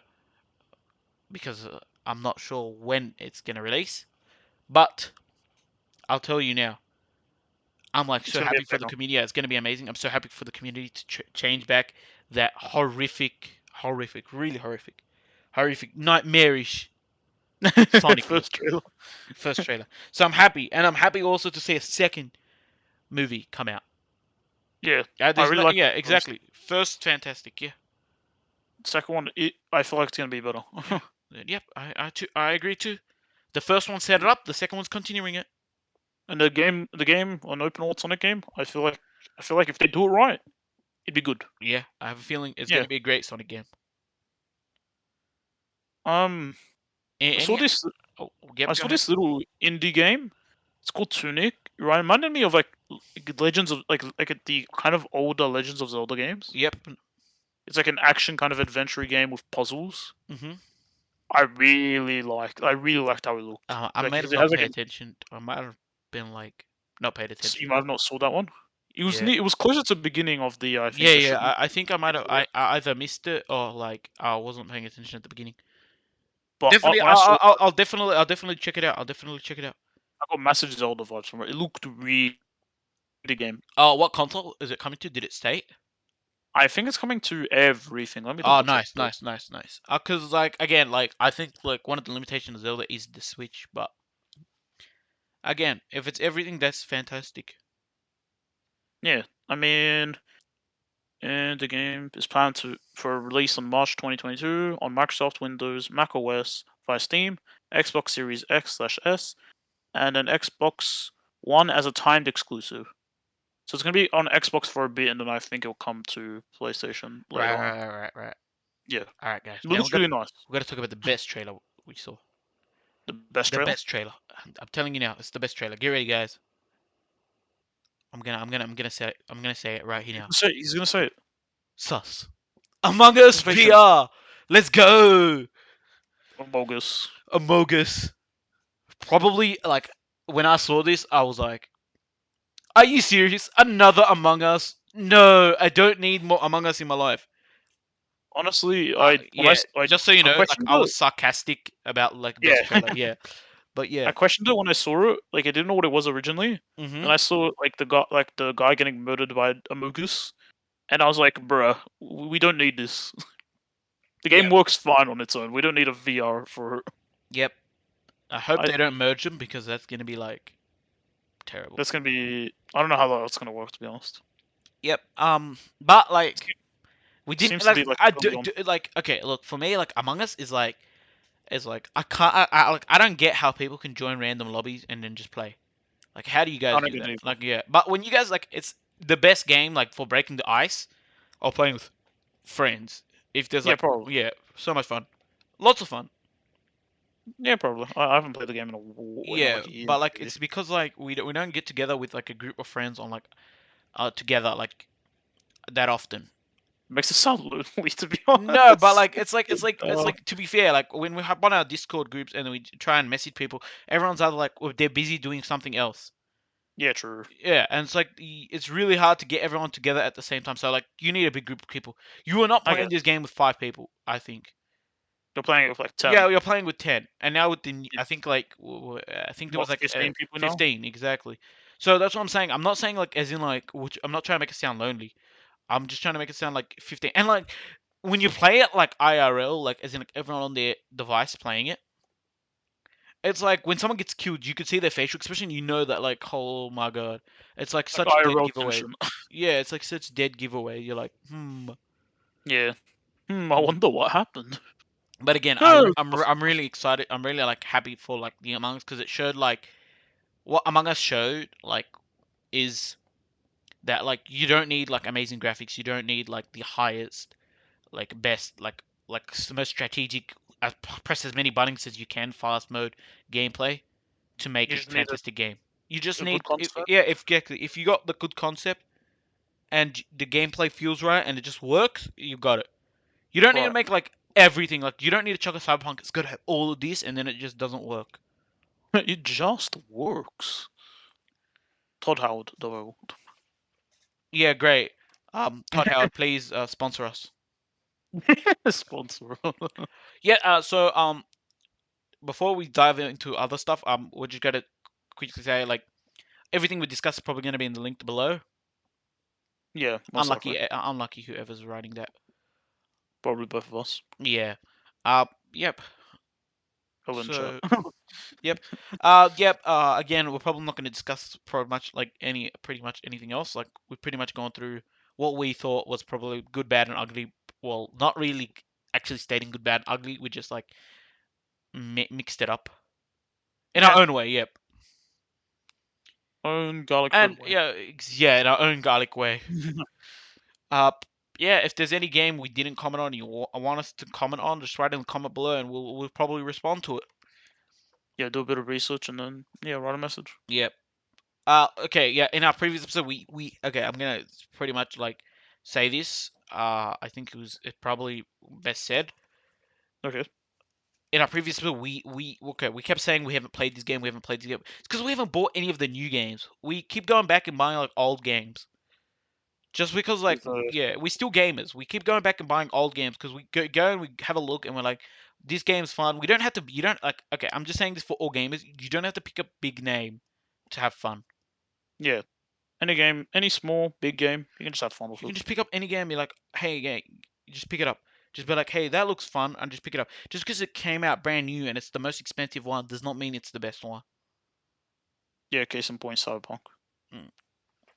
because I'm not sure when it's gonna release. But I'll tell you now, I'm like It's so gonna be happy a for the banger. community. Yeah, it's gonna be amazing. I'm so happy for the community to change back that really horrific, nightmarish Sonic First look. trailer. First trailer. So I'm happy, and I'm happy also to see a second movie come out. Yeah. I There's really no, like yeah, the first. exactly. First, fantastic. Yeah. Second one. I feel like it's gonna be better. Yep. I agree too. The first one set it up. The second one's continuing it. And the game, an open world Sonic game. I feel like if they do it right, it'd be good. Yeah, I have a feeling it's Yeah. gonna be a great Sonic game. Um. I saw Any? this. Oh, I yep. Go saw ahead. this little indie game. It's called Tunic. It reminded me of like Legends of like the kind of older Legends of Zelda games. Yep. It's like an action kind of adventure game with puzzles. Mhm. I really liked how it looked. I Like might have because it not has like paid attention. I might have been like not paid you attention. might have not saw that one. It was Yeah. neat. It was closer to the beginning of the I think Yeah, the yeah. show. I think I might have. I either missed it or like I wasn't paying attention at the beginning. But Definitely. when I saw that, I'll definitely check it out. I'll definitely check it out. I got massive Zelda vibes from it. It looked really the game. Oh, what console is it coming to? Did it state? I think it's coming to everything. Let me Oh, double check. nice, nice, nice, nice. Cause like again, like I think like one of the limitations of Zelda is the Switch, but again, if it's everything, that's fantastic. Yeah, I mean, and the game is planned for release on March 2022 on Microsoft Windows, Mac OS via Steam, Xbox Series X/S, and an Xbox One as a timed exclusive. So it's gonna be on Xbox for a bit, and then I think it'll come to PlayStation Right, later on. right, right, right, right. Yeah, All right, guys. it Now looks really nice. we gotta talk about the best trailer we saw. The best The trailer. best trailer. I'm telling you now, it's the best trailer. Get ready, guys. I'm gonna say it. I'm gonna say it right here now. He's gonna say it. Sus. Among Us Patient. VR. Let's go. Bogus. Amogus. Probably like when I saw this, I was like, "Are you serious? Another Among Us? No, I don't need more Among Us in my life." Honestly, I when Yeah, I just so you I know, like questioned I it. was sarcastic about like Yeah, best trailer. Yeah, but yeah. I questioned it when I saw it. Like I didn't know what it was originally. Mhm. Then I saw like the guy getting murdered by a Mogus, and I was like, "Bruh, we don't need this. The game Yep. works fine on its own. We don't need a VR for it. Yep. I hope I, they don't merge them because that's gonna be like terrible. that's gonna be. I don't know how that's gonna work, to be honest. Yep. But like we It didn't seems to be like I early on. like okay. Look, for me, like Among Us is like I can't like I don't get how people can join random lobbies and then just play. Like, how do you I guys don't do get that? it. Like, yeah. But when you guys like, it's the best game like for breaking the ice or playing with friends. If there's Yeah, like, probably. yeah, so much fun, lots of fun. Yeah, probably. I haven't played the game in Yeah, like a year, but like maybe. it's because like we don't get together with like a group of friends on like together like that often. Makes it sound lonely, to be No, but honest. like it's Uh, like to be fair, like when we hop on our Discord groups and we try and message people, everyone's either like well, they're busy doing something else. yeah, true. Yeah, and it's like it's really hard to get everyone together at the same time. So like you need a big group of people. You are not I playing guess this game with 5 people, I think. you're playing it with like 10. Yeah, you're playing with 10, and now with the Yeah, I think like I think there what, was like 15 people now? 15 exactly. So that's what I'm saying. I'm not saying like as in like which I'm not trying to make it sound lonely. I'm just trying to make it sound like 15. And like when you play it like IRL, like as in like everyone on their device playing it, it's like when someone gets killed, you can see their facial expression. You know that like oh my god, it's like Like such dead IRL giveaway. tension. Yeah, it's like such dead giveaway. You're like Yeah. I wonder what happened. But again, Oh, I'm really excited. I'm really like happy for like the Among Us because it showed like what Among Us showed like is that like you don't need like amazing graphics. You don't need like the highest like best the most strategic press as many buttons as you can fast mode gameplay to make you a just need fantastic game. You just a good need concept. yeah if you got the good concept and the gameplay feels right and it just works, you got it. You don't need to Right. make like everything like you don't need to chuck a cyberpunk. It's got to have all of this and then it just doesn't work. It just works. Todd Howard, the world. Yeah, great. Todd Howard, please sponsor us. Sponsor. Yeah. Before we dive into other stuff, we're just gonna quickly say like everything we discussed is probably gonna be in the link below. Yeah, most likely. Unlucky whoever's writing that. Probably both of us. Yeah. Yep. I'll in chat. So, yep. Yep. Again, we're probably not going to discuss pretty much anything else. Like we've pretty much gone through what we thought was probably good, bad, and ugly. Well, not really actually stating good, bad, and ugly. We just like mixed it up in our Yeah. own way. Yep. Own garlic bread And way. yeah, yeah, in our own garlic way. Uh, yeah. If there's any game we didn't comment on, you want us to comment on, just write in the comment below, and we'll probably respond to it. Yeah, do a bit of research and then yeah, write a message. Yep. Okay, yeah. In our previous episode, we okay. I'm gonna pretty much like say this. I think it probably best said. Okay. In our previous episode, we kept saying we haven't played this game, we haven't played this game. It's because we haven't bought any of the new games. We keep going back and buying like old games, just because like With yeah, we still gamers. We keep going back and buying old games because we go and we have a look and we're like, this game's fun. We don't have to. You don't like. Okay, I'm just saying this for all gamers. You don't have to pick a big name to have fun. yeah, any game, any small, big game, you can just have fun with You it. can just pick up any game. Be like, hey, yeah, you just pick it up. Just be like, hey, that looks fun, and just pick it up. Just because it came out brand new and it's the most expensive one does not mean it's the best one. Yeah, case in point, Cyberpunk. Mm.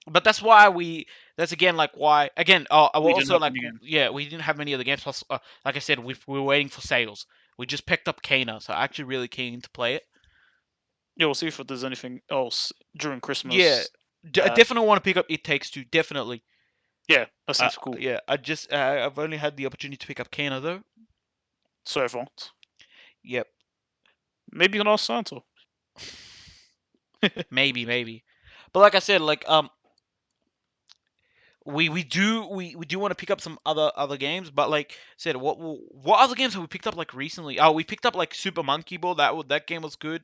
But that's why we. That's again like why again. I will We didn't also have like any games. yeah, we didn't have many other games. Plus, like I said, we were waiting for sales. We just picked up Kana, so actually really keen to play it. Yeah, we'll see if there's anything else during Yeah, Christmas. I That definitely want to pick up It Takes Two. Definitely. yeah, that seems cool. Yeah, I've only had the opportunity to pick up Kana though. So far, Yep. maybe you can ask Santa. Maybe. But like I said, like we do want to pick up some other games, but like I said, what other games have we picked up like recently? Oh, we picked up like Super Monkey Ball. That game was good.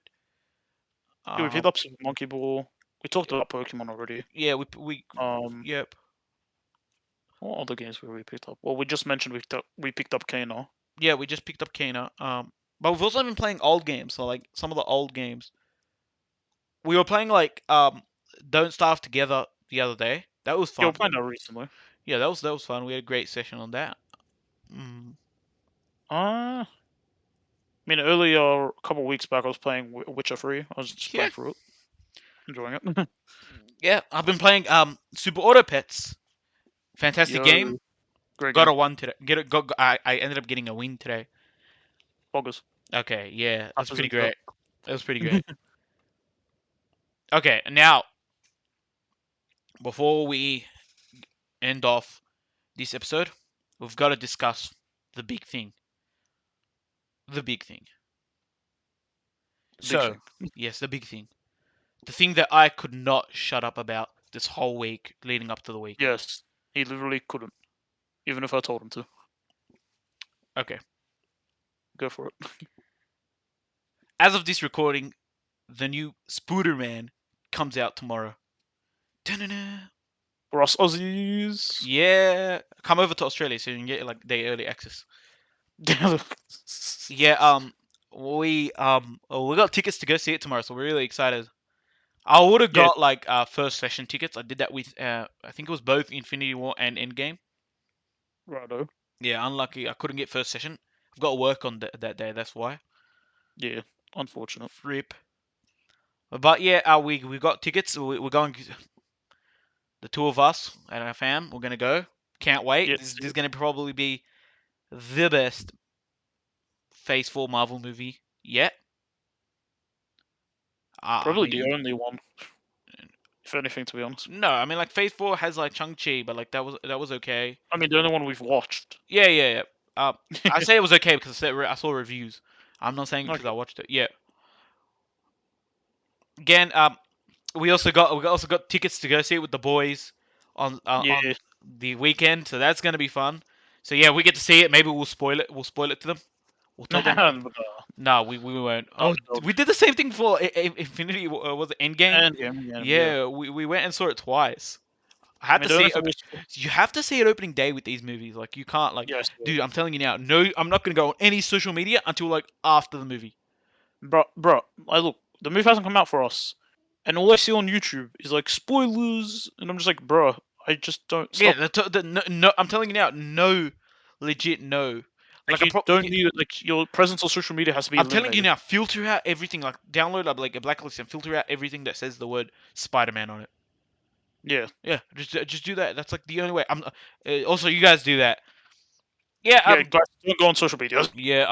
Yeah, we picked Um, up Super Monkey Ball. We talked about Pokemon already. yeah, we Um, yep, what other games were we picked up? Well, we just mentioned we picked up Kano. yeah, we just picked up Kana. But we've also been playing old games. So like some of the old games, we were playing like Don't Starve Together the other day. That was Yeah, we fun. played that recently. Yeah, that was fun. We had a great session on that. Mm. I mean, earlier, a couple of weeks back, I was playing Witcher 3. I was just Yeah, playing through it, enjoying it. yeah. I've been playing Super Auto Pets. Fantastic Yo, game. great Got game. a one today. I ended up getting a win today. Boggers. Okay, yeah, that's Happens pretty in chat. great. That was pretty great. Okay, now before we end off this episode, we've got to discuss the big thing. The big thing. The big So, thing. yes, the big thing. The thing that I could not shut up about this whole week leading up to the week. Yes, he literally couldn't, even if I told him to. Okay. Go for it. As of this recording, the new Spooderman comes out tomorrow. Da-na-na. For us Aussies. Yeah, come over to Australia so you can get like day early access. Yeah, we got tickets to go see it tomorrow, so we're really excited. I would have Yeah, got like first session tickets. I did that with I think it was both Infinity War and Endgame. righto. Yeah, unlucky. I couldn't get first session. I've got to work on that day. That's why. Yeah, unfortunate. Rip. But yeah, we got tickets. We're going. The two of us and our fam. We're gonna go. Can't wait. Yeah, This is gonna probably be the best Phase 4 Marvel movie yet. I probably the mean, only one, if anything, to be honest. no, I mean like Phase 4 has like Shang-Chi, but like that was okay. I mean, the only one we've watched. Yeah, yeah, yeah. I say it was okay because I saw reviews. I'm not saying it because Okay. I watched it. Yeah. Again, we also got tickets to go see it with the boys on Yeah, the weekend, so that's gonna be fun. So yeah, we get to see it. Maybe we'll spoil it. We'll spoil it to them. We'll tell them. and No, we won't. Oh, underdog. we did the same thing for Infinity. Was it Endgame? And game, yeah. Yeah, we went and saw it twice. I I had mean, to the see only it. thing is, You have to see it opening day with these movies. Like you can't like, yes, dude. I'm telling you now. No, I'm not gonna go on any social media until like after the movie. bro. I look, the movie hasn't come out for us, and all I see on YouTube is like spoilers, and I'm just like, bro, I just don't Yeah, stop. no, I'm telling you now. No, legit no. Like, Like I'm you pro- don't need it. Like, your presence on social media has to be I'm telling you eliminated. now. Filter out everything. Like download up like a blacklist and filter out everything that says the word Spider-Man on it. Yeah, Yeah, just do that. That's like the only way. Also you guys do that. Yeah, yeah. Guys, don't go on social media. yeah.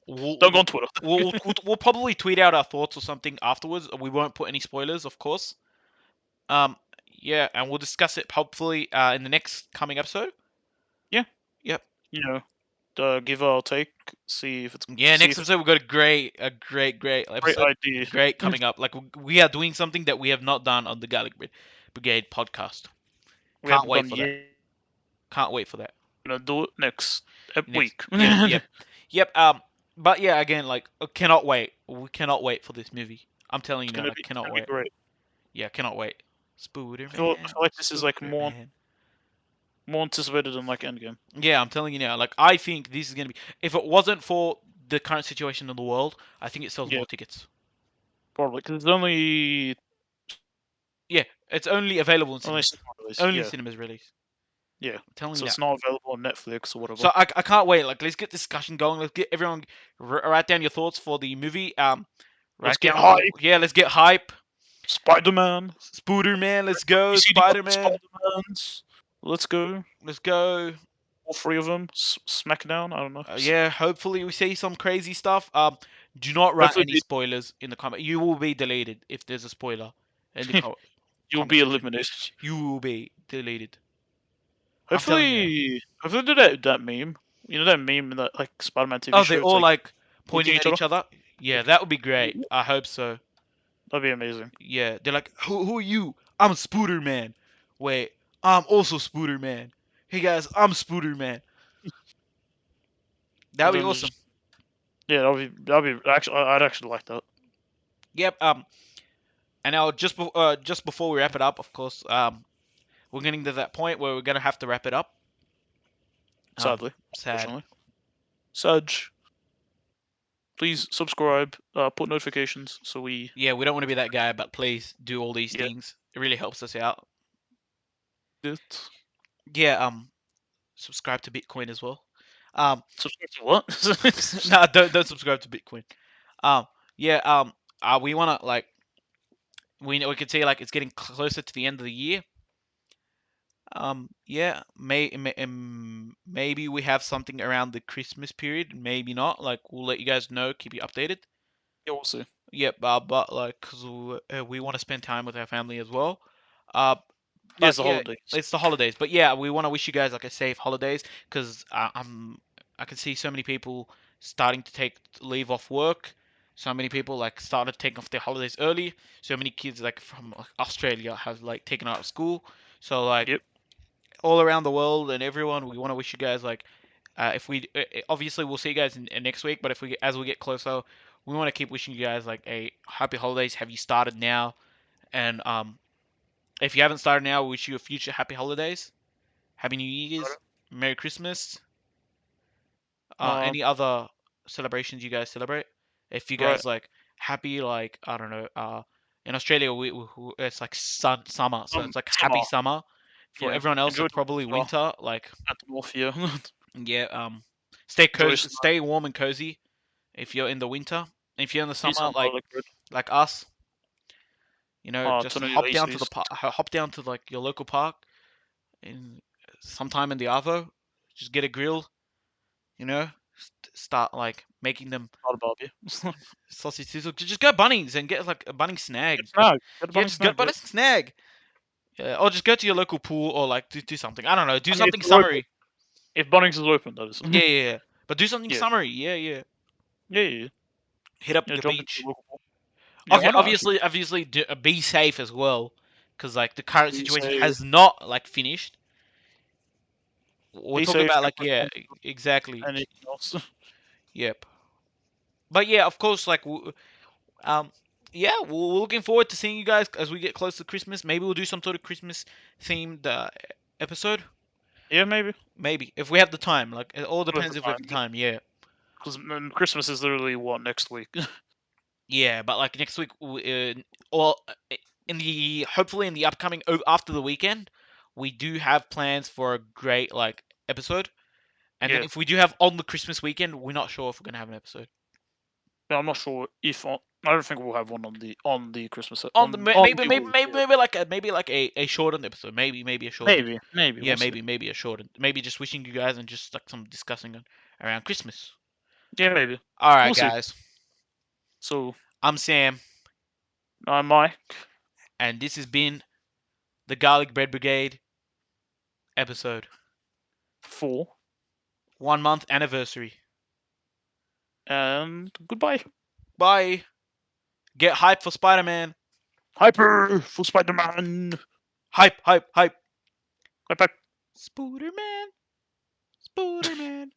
Don't go on Twitter. We'll probably tweet out our thoughts or something afterwards. We won't put any spoilers, of course. Um, yeah, and we'll discuss it hopefully in the next coming episode. Yeah, Yep. you know, give or take. See if it's Yeah, see next if it's episode we've got a great a great episode. idea. Great coming up. Like we are doing something that we have not done on the Brigade podcast. We Can't haven't wait done for that. yet. Can't wait for that. Do it next Next. week. Yep, yep, yep. But yeah, again, like cannot wait. We cannot wait for this movie. I'm telling you now, I It's cannot gonna be wait. great. Yeah, cannot wait. I Spooderman, feel like this is like Spooderman. more anticipated than like Endgame. Yeah, I'm telling you now. Like I think this is gonna be. If it wasn't for the current situation in the world, I think it sells Yeah, more tickets. probably because it's only Yeah, it's only available in only cinemas. cinema release. Only Yeah, cinemas release. yeah. I'm telling you So now. it's not available on Netflix or So whatever. I can't wait. Like let's get discussion going. Let's get everyone write down your thoughts for the movie. Let's Write get down. hype. Yeah, let's get hype. Spider-Man. Spooderman, let's go. UCD Spider Man, Spider-Mans. Let's go. let's go. All three of them. Smackdown. I don't know. Yeah, hopefully we see some crazy stuff. Do not write Hopefully any spoilers in the comment. You will be deleted if there's a spoiler in the you'll comment be section. eliminated. You will be deleted. I'm telling you now. Hopefully do that meme. You know that meme in that like Spider-Man TV Oh, they're show? It's all like like looking pointing at at each other. each other. Yeah, Like, that would be great. I hope so. that'd be amazing. Yeah, they're like, who are you? I'm Spooder Man. Wait, I'm also Spooder Man. Hey guys, I'm Spooder Man. And That'd be then awesome. just yeah, that'd be actually I'd actually like that. Yep. And now just before we wrap it up, of course, we're getting to that point where we're gonna have to wrap it up. Sadly, Sad. unfortunately. Saj, please subscribe. Put notifications so we Yeah, we don't want to be that guy, but please do all these yeah things. It really helps us out. it. Yeah. Subscribe to Bitcoin as well. Um, Subscribe to what? no, don't subscribe to Bitcoin. Um, yeah. We wanna like we can see like it's getting closer to the end of the year. Yeah, maybe we have something around the Christmas period. Maybe not. Like we'll let you guys know. Keep you updated. Yeah, we'll see. Yep. But like, cause we want to spend time with our family as well. Uh, Yeah, but it's the yeah, holidays. it's the holidays. But yeah, we want to wish you guys like a safe holidays, cause I can see so many people starting to take leave off work, so many people like started taking off their holidays early. So many kids like from like, Australia have like taken out of school. So like Yep. all around the world and everyone, we want to wish you guys like if we obviously we'll see you guys in next week, but if we as we get closer, we want to keep wishing you guys like a happy holidays. Have you started now? And if you haven't started now, we wish you a future happy holidays, happy New Year's, Merry Christmas. Um. Any other celebrations you guys celebrate? If you Right. guys like happy, like I don't know, in Australia it's like summer, so it's like happy Summer. summer. For Yeah. everyone else, Enjoy it's the probably water winter. Like at the North. Yeah. yeah, stay Enjoy cozy, snow. stay warm and cozy if you're in the winter. If you're in the Eat summer, some garlic bread. like us, just Turn on your hop down to the ACs. park, hop down to like your local park in sometime in the Arvo. Just get a grill, you know, start like making them Not a barbie. sausage sizzle. Just go Bunnings and get like a Bunnings snag. Get snag. Get a Yeah, bunny just go snag. Yep. Bunnings snag. Yeah, or just go to your local pool or like do something. I don't know. Do I mean, if something they're open, summery. if Bunnings is open, that is. Yeah, yeah, yeah. But do something Yeah. summery. Yeah, yeah. Yeah. Yeah. Hit up Yeah. the Jump into the beach. local pool. Yeah. Okay, Why not? Actually, obviously, be safe as well, because like the current be situation safe. has not like finished. We're Be talking safe. about Drink like yeah, responsibly. exactly. Anything else? Yep. But yeah, of course, like um, yeah, we're looking forward to seeing you guys as we get close to Christmas. Maybe we'll do some sort of Christmas themed episode. Yeah. Maybe. Maybe if we have the time. Like it all With the depends if we have time. the Yep. time. Yeah. Because Christmas is literally what next week. Yeah, but like next week, or in the hopefully in the upcoming after the weekend, we do have plans for a great like episode. And then Yeah. if we do have on the Christmas weekend, we're not sure if we're gonna have an episode But I'm not sure if I don't think we'll have one on the Christmas on the on the week. Yeah. maybe like a shortened episode, maybe a shortened, Maybe yeah, we'll see. maybe a shortened, maybe just wishing you guys and just like some discussing around Christmas. Yeah, maybe All right, we'll see. guys, So I'm Sam, I'm Mike and this has been the Garlic Bread Brigade episode 4, 1 month anniversary. and goodbye. Bye. Get hype for Spider-Man. Hyper for Spider-Man. Hype, hype, hype. Hype, hype. Spooderman, Spooderman.